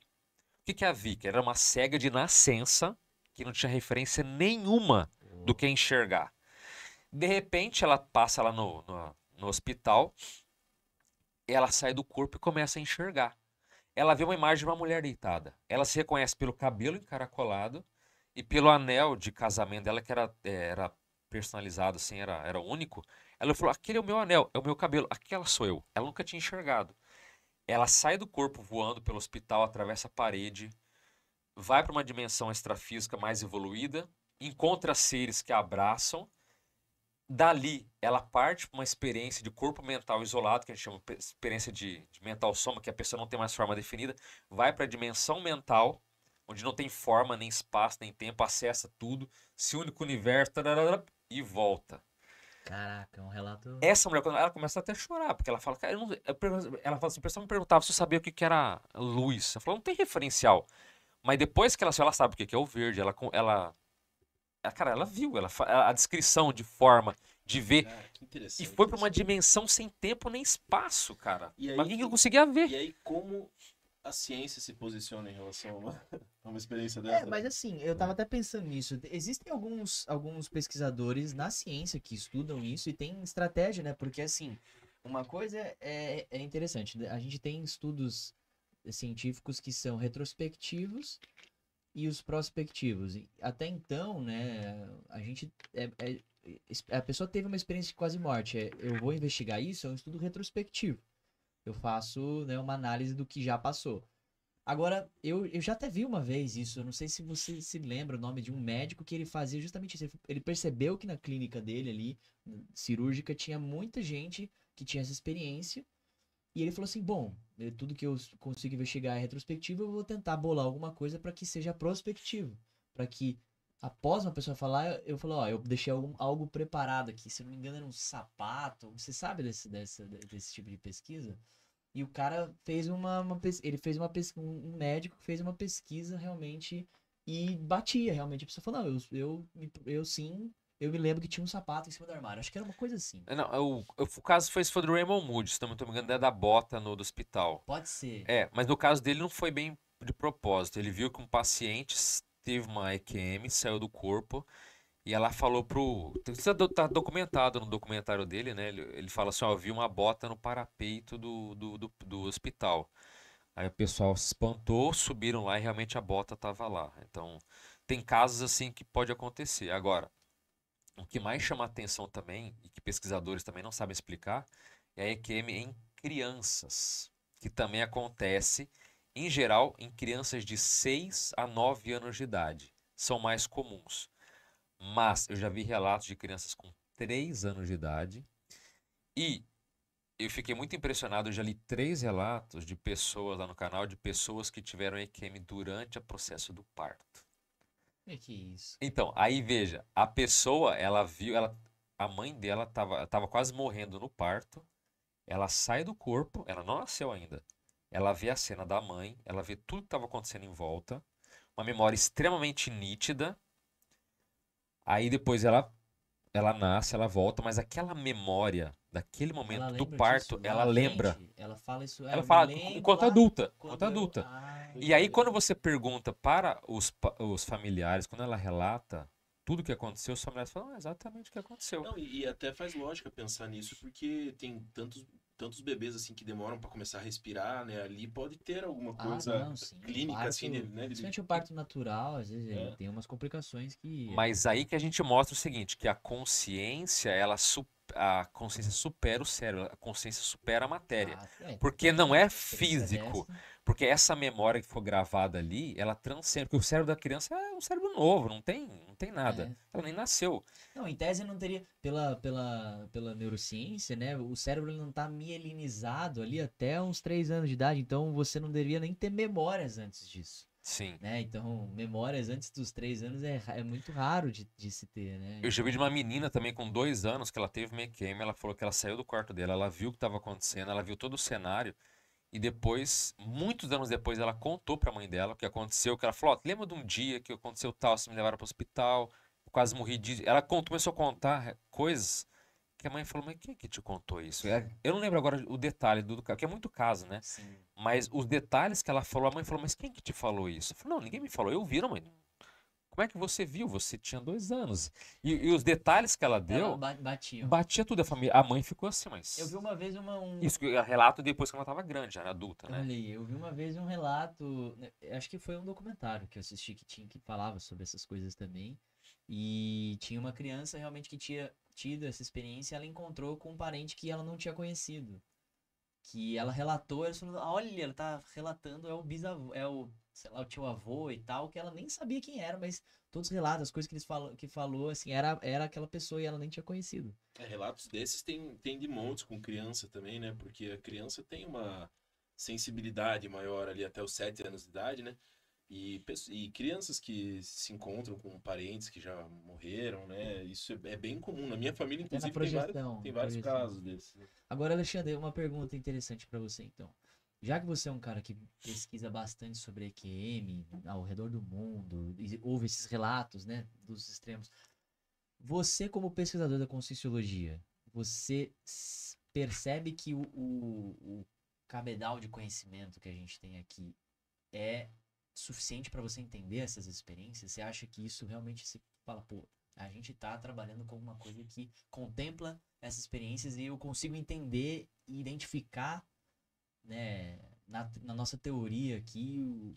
O que é a Vicky? Ela era uma cega de nascença que não tinha referência nenhuma do que enxergar. De repente, ela passa lá no hospital, ela sai do corpo e começa a enxergar. Ela vê uma imagem de uma mulher deitada. Ela se reconhece pelo cabelo encaracolado e pelo anel de casamento dela, que era personalizado, assim, era único. Ela falou: aquele é o meu anel, é o meu cabelo, aquela sou eu. Ela nunca tinha enxergado. Ela sai do corpo voando pelo hospital, atravessa a parede, vai para uma dimensão extrafísica mais evoluída, encontra seres que a abraçam. Dali, ela parte para uma experiência de corpo mental isolado, que a gente chama de experiência de mental soma, que a pessoa não tem mais forma definida, vai para a dimensão mental, onde não tem forma, nem espaço, nem tempo, acessa tudo, se une com o universo, tararara, e volta. Caraca, é um relato. Essa mulher, quando ela começa até a chorar, porque ela fala, cara, ela fala assim, o pessoal me perguntava se eu sabia o que era luz. Ela falou, não tem referencial. Mas depois que ela sabe o que é o verde, cara, ela viu, a descrição de forma, de ver, Cara, que e interessante foi para uma isso. dimensão sem tempo nem espaço, cara. E aí Mas ninguém que- conseguia ver. E aí, como a ciência se posiciona em relação a uma experiência É, dessa? mas assim, eu tava até pensando nisso. Existem alguns pesquisadores na ciência que estudam isso e tem estratégia, né? Porque assim, uma coisa é interessante, né? A gente tem estudos científicos que são retrospectivos e os prospectivos. E até então, né, a gente a pessoa teve uma experiência de quase morte. Eu vou investigar isso, é um estudo retrospectivo. Eu faço, né, uma análise do que já passou. Agora, eu já até vi uma vez isso, eu não sei se você se lembra o nome de um médico que ele fazia justamente isso. Ele percebeu que na clínica dele ali, cirúrgica, tinha muita gente que tinha essa experiência. E ele falou assim: bom, tudo que eu consigo investigar é retrospectivo, eu vou tentar bolar alguma coisa para que seja prospectivo. Para que, após uma pessoa falar, eu falo: ó, eu deixei algo preparado aqui. Se eu não me engano, era um sapato. Você sabe desse tipo de pesquisa? E o cara fez ele fez um médico fez uma pesquisa realmente e batia realmente. A pessoa falou, não, eu sim, eu me lembro que tinha um sapato em cima do armário. Acho que era uma coisa assim. Não, o caso foi do Raymond Moody, se não me engano, é da bota do hospital. Pode ser. É, mas no caso dele não foi bem de propósito. Ele viu que um paciente teve uma EQM, saiu do corpo, e ela falou pro. Isso tá documentado no documentário dele, né? Ele fala assim: ó, eu vi uma bota no parapeito do hospital. Aí o pessoal se espantou, subiram lá e realmente a bota tava lá. Então, tem casos assim que pode acontecer. Agora, o que mais chama atenção também, e que pesquisadores também não sabem explicar, é a EQM em crianças, que também acontece, em geral, em crianças de 6 a 9 anos de idade. São mais comuns. Mas eu já vi relatos de crianças com 3 anos de idade e eu fiquei muito impressionado. Eu já li 3 relatos de pessoas lá no canal, de pessoas que tiveram EQM durante o processo do parto. Que isso? Então, aí veja, a pessoa, ela viu, a mãe dela tava quase morrendo no parto. Ela sai do corpo, ela não nasceu ainda. Ela vê a cena da mãe, ela vê tudo que estava acontecendo em volta, uma memória extremamente nítida. Aí depois ela nasce, ela volta, mas aquela memória daquele Ela momento do lembra parto, disso ela lá, lembra. gente? Ela fala isso, Ela eu me fala lembro enquanto lá adulta, enquanto quando eu... adulta. Ai, E aí quando você pergunta para os familiares, quando ela relata tudo o que aconteceu, os familiares falam exatamente o que aconteceu. Não, e até faz lógica pensar nisso, porque tem tantos bebês assim que demoram para começar a respirar, né? Ali pode ter alguma coisa não, sim. clínica assim, né? Principalmente o parto natural, às vezes ele É. tem umas complicações que... Mas aí que a gente mostra o seguinte, que a consciência, a consciência supera o cérebro, a consciência supera a matéria. Porque não é físico. Porque essa memória que for gravada ali, ela transcende. Porque o cérebro da criança é um cérebro novo, não tem nada. Ela nem nasceu. Não, em tese não teria, pela neurociência, né? O cérebro não tá mielinizado ali até uns 3 anos de idade, então você não deveria nem ter memórias antes disso. Sim. Né? Então, memórias antes dos 3 anos é muito raro de se ter, né? Eu já vi de uma menina também com 2 anos que ela teve uma EQM, ela falou que ela saiu do quarto dela, ela viu o que estava acontecendo, ela viu todo o cenário e depois, muitos anos depois, ela contou para a mãe dela o que aconteceu, que ela falou, ó, lembra de um dia que aconteceu tal, se me levaram para o hospital, eu quase morri de... Ela começou a contar coisas que a mãe falou, mas quem que te contou isso? Eu não lembro agora o detalhe do caso, que é muito caso, né? Sim. Mas os detalhes que ela falou, a mãe falou, mas quem que te falou isso? Eu falei, não, ninguém me falou, eu vi, não, mãe. Como é que você viu? Você tinha 2 anos. E os detalhes que ela deu, Batia. batia tudo a família. A mãe ficou assim, mas... Eu vi uma vez Isso que eu relato depois que ela tava grande, já era adulta, né? Olha aí, eu vi uma vez um relato, né, acho que foi um documentário que eu assisti que falava sobre essas coisas também. E tinha uma criança realmente que tinha tido essa experiência, ela encontrou com um parente que ela não tinha conhecido. Que ela relatou, ela falou, olha, ela tá relatando, é o bisavô, é o, sei lá, o tio avô e tal, que ela nem sabia quem era, mas todos os relatos, as coisas que que falou, assim, era aquela pessoa e ela nem tinha conhecido. Relatos desses tem de montes com criança também, né? Porque a criança tem uma sensibilidade maior ali até os 7 anos de idade, né? E crianças que se encontram com parentes que já morreram, né? Isso é bem comum. Na minha família, Até na inclusive, projeção. tem vários casos desses. Né? Agora, Alexandre, uma pergunta interessante para você, então. Já que você é um cara que pesquisa bastante sobre EQM ao redor do mundo, e ouve esses relatos, né, dos extremos, você, como pesquisador da Conscienciologia, você percebe que o cabedal de conhecimento que a gente tem aqui é suficiente para você entender essas experiências? Você acha que isso realmente se fala, pô, a gente tá trabalhando com alguma coisa que contempla essas experiências e eu consigo entender e identificar, né, na nossa teoria aqui,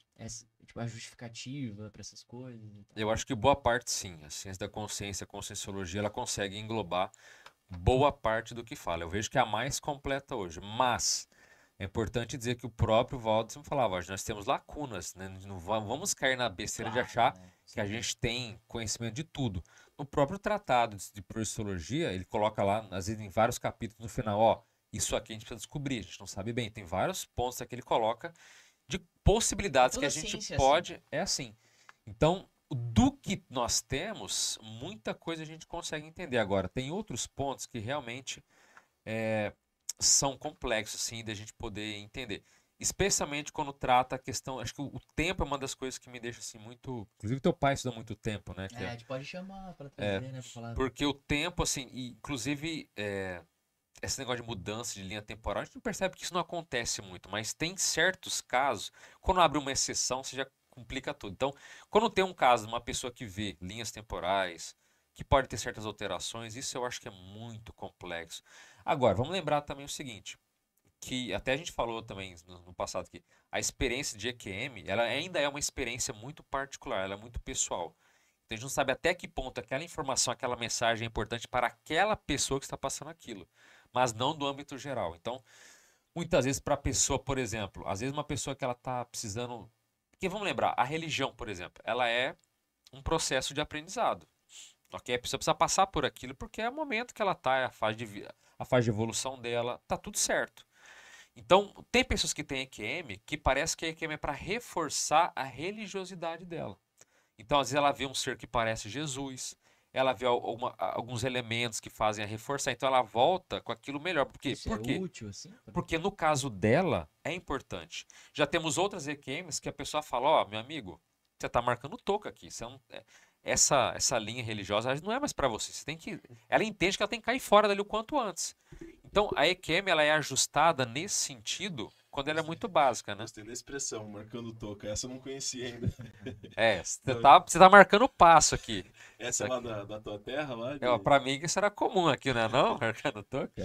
tipo, a justificativa para essas coisas e tal. Eu acho que boa parte sim. A ciência da consciência, a conscienciologia, ela consegue englobar boa parte do que fala. Eu vejo que é a mais completa hoje. Mas é importante dizer que o próprio Waldson falava, nós temos lacunas, né? Não vamos cair na besteira de achar né? que a gente tem conhecimento de tudo. No próprio tratado de projeciologia, ele coloca lá, às vezes em vários capítulos no final, ó, isso aqui a gente precisa descobrir, a gente não sabe bem. Tem vários pontos que ele coloca de possibilidades que a gente pode. É assim. Então, do que nós temos, muita coisa a gente consegue entender. Agora, tem outros pontos que realmente são complexos, assim, da gente poder entender. Especialmente quando trata a questão. Acho que o tempo é uma das coisas que me deixa assim muito. Inclusive, teu pai estuda muito tempo, né? A gente pode chamar para trazer, né? Pra falar. Porque o tempo, assim, inclusive, esse negócio de mudança de linha temporal, a gente não percebe que isso não acontece muito, mas tem certos casos, quando abre uma exceção, você já complica tudo. Então, quando tem um caso de uma pessoa que vê linhas temporais, que pode ter certas alterações, isso eu acho que é muito complexo. Agora, vamos lembrar também o seguinte, que até a gente falou também no passado que a experiência de EQM, ela ainda é uma experiência muito particular, ela é muito pessoal. Então, a gente não sabe até que ponto aquela informação, aquela mensagem é importante para aquela pessoa que está passando aquilo, mas não do âmbito geral. Então, muitas vezes para a pessoa, por exemplo, às vezes uma pessoa que ela está precisando... Porque vamos lembrar, a religião, por exemplo, ela é um processo de aprendizado. Ok? A pessoa precisa passar por aquilo porque é o momento que ela está, é a fase de evolução dela, tá tudo certo. Então, tem pessoas que têm EQM que parece que a EQM é para reforçar a religiosidade dela. Então, às vezes ela vê um ser que parece Jesus, ela vê alguns elementos que fazem a reforçar, então ela volta com aquilo melhor. Por quê? Isso Por quê? útil, assim? Porque no caso dela, é importante. Já temos outras EQMs que a pessoa fala, ó, meu amigo, você está marcando toca aqui. Você não, essa linha religiosa não é mais para você. Você tem que, ela entende que ela tem que cair fora dali o quanto antes. Então, a EQM ela é ajustada nesse sentido quando ela é muito básica, né? Gostei da expressão, marcando toca. Essa eu não conhecia ainda. Você tá marcando o passo aqui. Essa é lá da tua terra? Lá Pra mim isso era comum aqui, né? Não, marcando toca.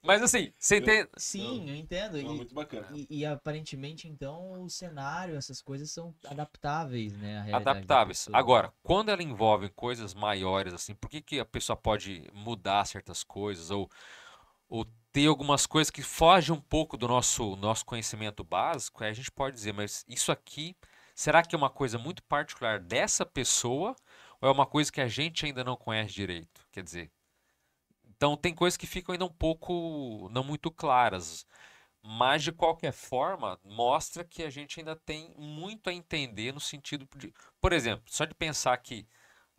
Mas assim, você entende... Sim, eu entendo. Não, muito bacana. E aparentemente, então, o cenário, essas coisas são adaptáveis, né? À realidade Adaptáveis. da pessoa. Agora, quando ela envolve coisas maiores, assim, por que a pessoa pode mudar certas coisas ou ter algumas coisas que fogem um pouco do nosso conhecimento básico, aí a gente pode dizer, mas isso aqui, será que é uma coisa muito particular dessa pessoa ou é uma coisa que a gente ainda não conhece direito? Quer dizer, então tem coisas que ficam ainda um pouco não muito claras, mas de qualquer forma mostra que a gente ainda tem muito a entender no sentido de, por exemplo, só de pensar que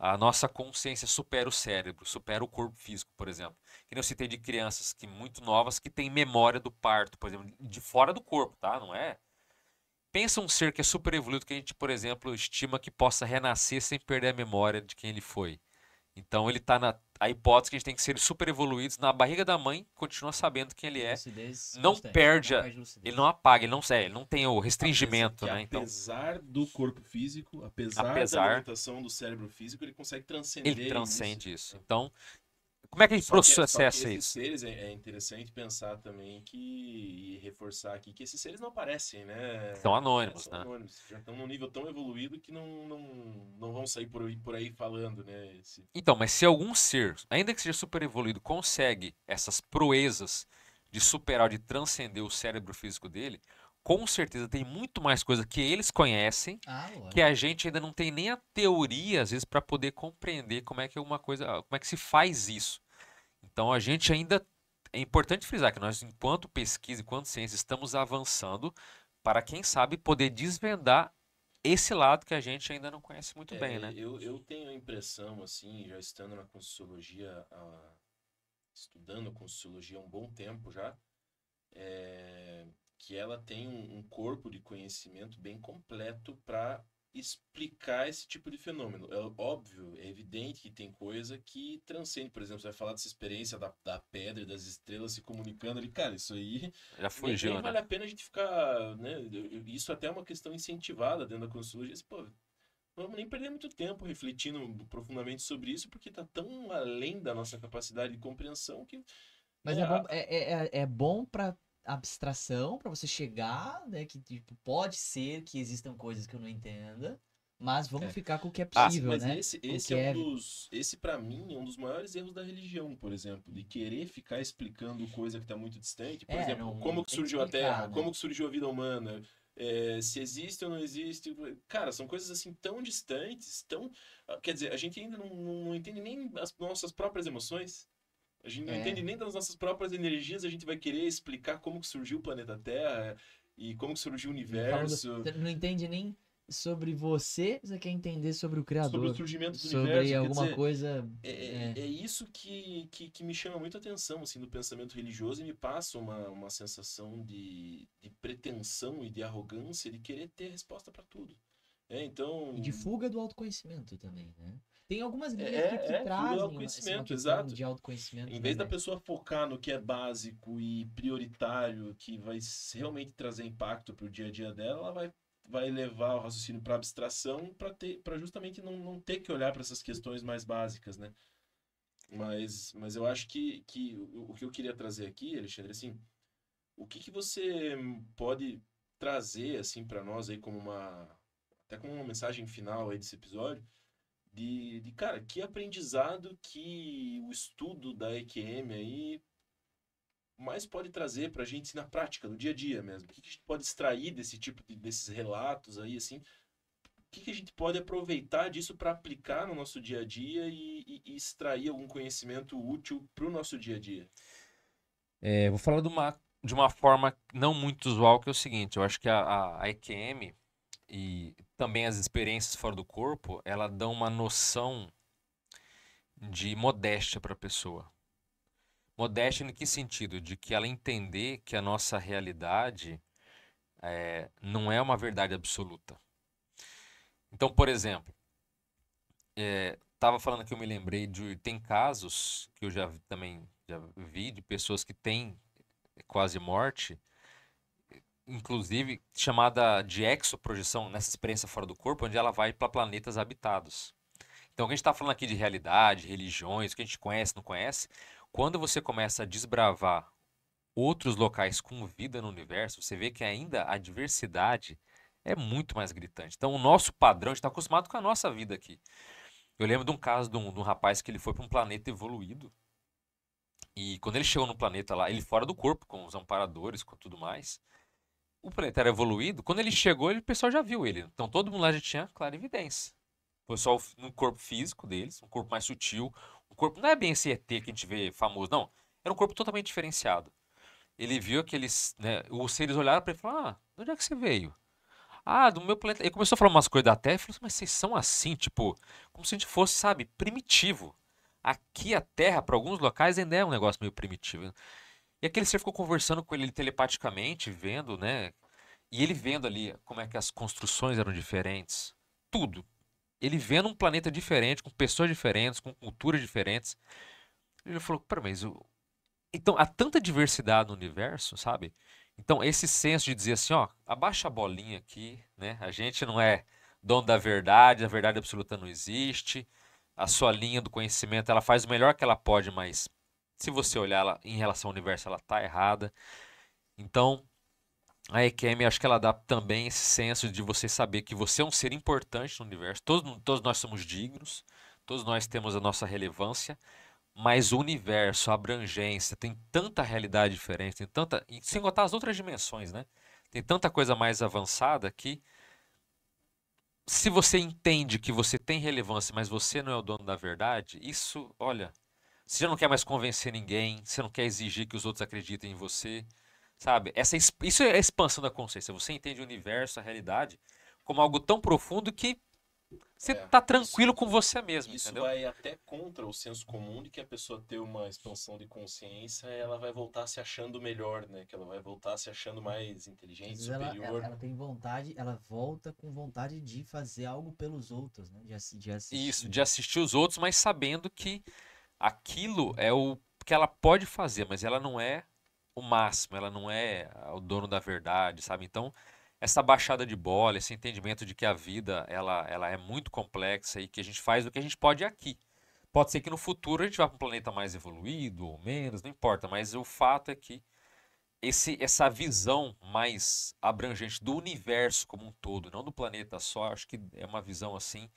a nossa consciência supera o cérebro, supera o corpo físico, por exemplo. Que nem eu citei de crianças que muito novas que têm memória do parto, por exemplo, de fora do corpo, tá? Não é? Pensa um ser que é super evoluído que a gente, por exemplo, estima que possa renascer sem perder a memória de quem ele foi. Então ele tá a hipótese que a gente tem que ser super evoluídos na barriga da mãe, continua sabendo quem ele é, Lucidez não constante, perde, não perde lucidez. ele não apaga, ele não tem o restringimento, Que né? Então, apesar do corpo físico, apesar da apesar, limitação do cérebro físico, ele consegue ele transcender transcende isso. isso. Então, como é que a gente Só que processa esses isso? seres, é interessante pensar também e reforçar aqui que esses seres não aparecem, né? São anônimos, São né? anônimos, já estão num nível tão evoluído que não vão sair por aí falando, né? Então, mas se algum ser, ainda que seja super evoluído, consegue essas proezas de superar, de transcender o cérebro físico dele, com certeza tem muito mais coisa que eles conhecem que a gente ainda não tem nem a teoria, às vezes, para poder compreender como é que uma coisa, como é que se faz isso. Então, a gente ainda é importante frisar que nós, enquanto pesquisa, enquanto ciência, estamos avançando para, quem sabe, poder desvendar esse lado que a gente ainda não conhece muito bem, né? Eu tenho a impressão, assim, já estando na Conscienciologia, estudando Conscienciologia há um bom tempo já, que ela tem um corpo de conhecimento bem completo para explicar esse tipo de fenômeno. É óbvio, é evidente que tem coisa que transcende. Por exemplo, você vai falar dessa experiência da pedra e das estrelas se comunicando ali. Cara, isso aí Já fugiu, nem né? vale a pena a gente ficar, né? Isso até é uma questão incentivada dentro da Conscienciologia. Pô, não vamos nem perder muito tempo refletindo profundamente sobre isso, porque está tão além da nossa capacidade de compreensão que... Mas é bom para abstração, para você chegar, né, que tipo, pode ser que existam coisas que eu não entenda, mas vamos ficar com o que é possível, mas né? Esse para mim é um dos maiores erros da religião, por exemplo, de querer ficar explicando coisa que está muito distante. Por exemplo, como que tem que surgiu a Terra, né? como que surgiu a vida humana, se existe ou não existe. Cara, são coisas assim tão distantes, tão... Quer dizer, a gente ainda não entende nem as nossas próprias emoções. A gente não entende nem das nossas próprias energias, a gente vai querer explicar como que surgiu o planeta Terra e como que surgiu o universo. Você não entende nem sobre você quer entender sobre o Sobre o Criador, surgimento do sobre universo. Quer alguma dizer, coisa. é isso que me chama muito a atenção assim, do pensamento religioso e me passa uma sensação de pretensão e de arrogância de querer ter resposta para tudo. Então... E de fuga do autoconhecimento também, né? Tem algumas linhas que fuga do trazem uma autoconhecimento, questão exato. de autoconhecimento. Em vez né, da pessoa focar no que é básico e prioritário, que vai realmente trazer impacto para o dia a dia dela, ela vai levar o raciocínio para abstração para justamente não ter que olhar para essas questões mais básicas, né? Mas eu acho que o que eu queria trazer aqui, Alexandre, assim, o que você pode trazer assim para nós aí até como uma mensagem final aí desse episódio, cara, que aprendizado que o estudo da EQM aí mais pode trazer pra gente na prática, no dia a dia mesmo? O que a gente pode extrair desse tipo desses relatos aí, assim? O que a gente pode aproveitar disso para aplicar no nosso dia a dia e extrair algum conhecimento útil para o nosso dia a dia? Vou falar de uma forma não muito usual, que é o seguinte, eu acho que a EQM e também as experiências fora do corpo, ela dão uma noção de modéstia para a pessoa. Modéstia em que sentido? De que ela entender que a nossa realidade não é uma verdade absoluta. Então, por exemplo, estava falando que eu me lembrei tem casos que eu também já vi de pessoas que têm quase morte, inclusive chamada de exoprojeção, nessa experiência fora do corpo, onde ela vai para planetas habitados. Então, o que a gente está falando aqui de realidade, religiões, o que a gente conhece, não conhece, quando você começa a desbravar outros locais com vida no universo, você vê que ainda a diversidade é muito mais gritante. Então, o nosso padrão, a gente está acostumado com a nossa vida aqui. Eu lembro de um caso de um rapaz que ele foi para um planeta evoluído. E quando ele chegou no planeta lá, ele fora do corpo, com os amparadores, com tudo mais. O planeta era evoluído. Quando ele chegou, o pessoal já viu ele. Então, todo mundo lá já tinha clarividência. Foi só no corpo físico deles, um corpo mais sutil. O corpo não é bem esse ET que a gente vê famoso, não. Era um corpo totalmente diferenciado. Ele viu aqueles, né, os seres olharam para ele e falaram: "Ah, de onde é que você veio?" "Ah, do meu planeta." Ele começou a falar umas coisas da Terra e falou assim: "Mas vocês são assim, tipo, como se a gente fosse, sabe, primitivo. Aqui a Terra, para alguns locais, ainda é um negócio meio primitivo." E aquele ser ficou conversando com ele telepaticamente, vendo, né? E ele vendo ali como é que as construções eram diferentes. Tudo. ele vendo um planeta diferente, com pessoas diferentes, com culturas diferentes, ele falou, pera, mas então há tanta diversidade no universo, sabe? Então esse senso de dizer assim, ó, abaixa a bolinha aqui, né? A gente não é dono da verdade, a verdade absoluta não existe, a sua linha do conhecimento, ela faz o melhor que ela pode, mas se você olhar ela em relação ao universo, ela tá errada. Então, a EQM, acho que ela dá também esse senso de você saber que você é um ser importante no universo. Todos nós somos dignos, todos nós temos a nossa relevância, mas o universo, a abrangência, tem tanta realidade diferente, tem tanta, e sem contar as outras dimensões, né? Tem tanta coisa mais avançada que, se você entende que você tem relevância, mas você não é o dono da verdade, isso, olha, você já não quer mais convencer ninguém, você não quer exigir que os outros acreditem em você, sabe? Isso é a expansão da consciência. Você entende o universo, a realidade, como algo tão profundo que você É, tá isso, tranquilo com você mesmo, isso entendeu? vai até contra o senso comum de que a pessoa ter uma expansão de consciência, ela vai voltar se achando melhor, né? Que ela vai voltar se achando mais Às inteligente, vezes superior. ela tem vontade, ela volta com vontade de fazer algo pelos outros, né? De Isso, assistir. de assistir os outros, mas sabendo que aquilo é o que ela pode fazer, mas ela não é o máximo, ela não é o dono da verdade, sabe? Então, essa baixada de bola, esse entendimento de que a vida ela é muito complexa e que a gente faz o que a gente pode aqui. Pode ser que no futuro a gente vá para um planeta mais evoluído ou menos, não importa, mas o fato é que essa visão mais abrangente do universo como um todo, não do planeta só, acho que é uma visão assim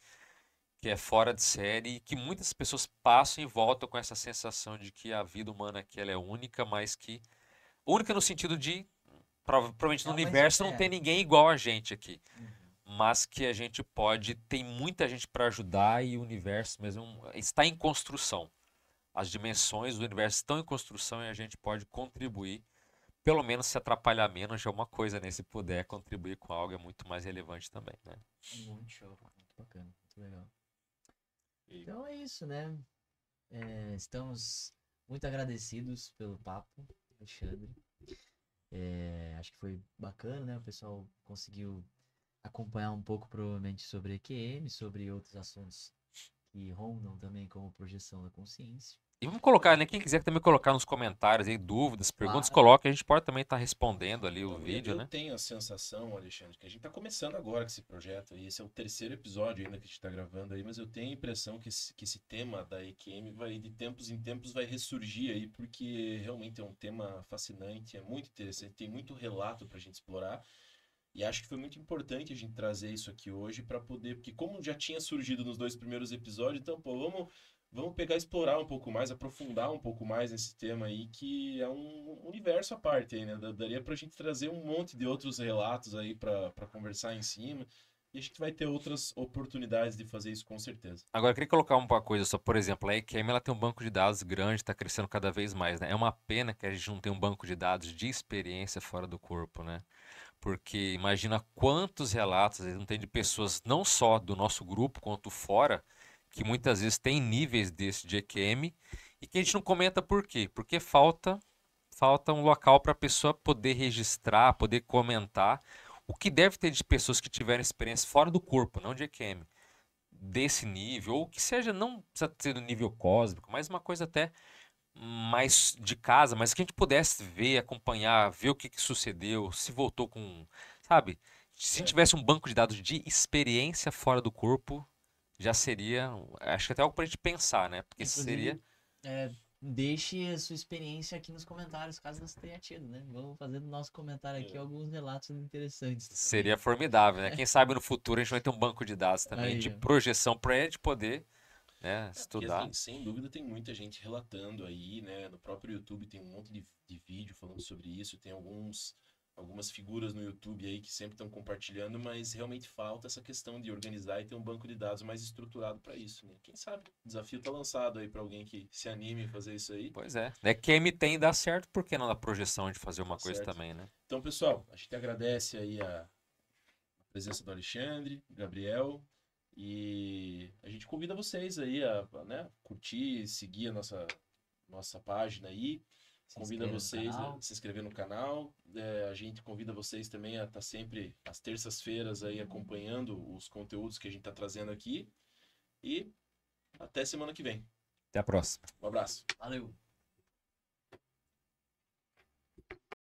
que é fora de série e que muitas pessoas passam e voltam com essa sensação de que a vida humana aqui ela é única, mas que única no sentido de provavelmente no É uma universo não tem esfera. ninguém igual a gente aqui, Uhum. mas que a gente pode, tem muita gente para ajudar e o universo mesmo está em construção. As dimensões do universo estão em construção e a gente pode contribuir, pelo menos se atrapalhar menos de alguma coisa, né? Se puder contribuir com algo é muito mais relevante também, né? Muito show, muito bacana, muito legal. E Então é isso, né? Estamos muito agradecidos pelo papo, Alexandre. Acho que foi bacana, né? O pessoal conseguiu acompanhar um pouco, provavelmente, sobre EQM, sobre outros assuntos que rondam também como projeção da consciência. E vamos colocar, né? Quem quiser também colocar nos comentários aí dúvidas, perguntas, Claro. coloque. A gente pode também estar respondendo ali o não, vídeo, eu né? tenho a sensação, Alexandre, que a gente está começando agora com esse projeto aí. Esse é o terceiro episódio ainda que a gente está gravando aí, mas eu tenho a impressão que esse tema da EQM vai, de tempos em tempos, vai ressurgir aí, porque realmente é um tema fascinante, é muito interessante, tem muito relato para a gente explorar. E acho que foi muito importante a gente trazer isso aqui hoje para poder, porque como já tinha surgido nos dois primeiros episódios, então, pô, vamos pegar e explorar um pouco mais, aprofundar um pouco mais nesse tema aí, que é um universo à parte aí, né? Daria pra gente trazer um monte de outros relatos aí para conversar em cima. E a gente vai ter outras oportunidades de fazer isso com certeza. Agora, eu queria colocar uma coisa só, por exemplo, a EQM ela tem um banco de dados grande, está crescendo cada vez mais, né? É uma pena que a gente não tem um banco de dados de experiência fora do corpo, né? Porque imagina quantos relatos a gente não tem de pessoas, não só do nosso grupo, quanto fora, que muitas vezes tem níveis desse de EQM e que a gente não comenta por quê? Porque falta um local para a pessoa poder registrar, poder comentar o que deve ter de pessoas que tiveram experiência fora do corpo, não de EQM, desse nível, ou que seja, não precisa ser do nível cósmico, mas uma coisa até mais de casa, mas que a gente pudesse ver, acompanhar, ver o que, que sucedeu, se voltou com, sabe? Se É, tivesse um banco de dados de experiência fora do corpo, já seria, acho que até algo pra gente pensar, né? Porque seria, Inclusive, deixe a sua experiência aqui nos comentários, caso você tenha tido, né? Vamos fazer no nosso comentário aqui é. alguns relatos interessantes seria também. formidável, né? Quem sabe no futuro a gente vai ter um banco de dados também de Aí, ó. projeção para a gente poder, né, É, porque, assim, estudar. sem dúvida tem muita gente relatando aí, né? No próprio YouTube tem um monte de vídeo falando sobre isso, tem algumas figuras no YouTube aí que sempre estão compartilhando, mas realmente falta essa questão de organizar e ter um banco de dados mais estruturado para isso, né? Quem sabe? O desafio tá lançado aí para alguém que se anime a fazer isso aí, Pois é, né? Quem tem dá certo, por que não na projeção de fazer tá uma coisa certo? também, né? Então, pessoal, a gente agradece aí a presença do Alexandre, Gabriel, e a gente convida vocês aí a, né, curtir, seguir a nossa página aí. convida inscreva no vocês a canal. se inscrever no canal. A gente convida vocês também a estar sempre às terças-feiras aí acompanhando os conteúdos que a gente está trazendo aqui. E até semana que vem. Até a próxima. Um abraço. Valeu!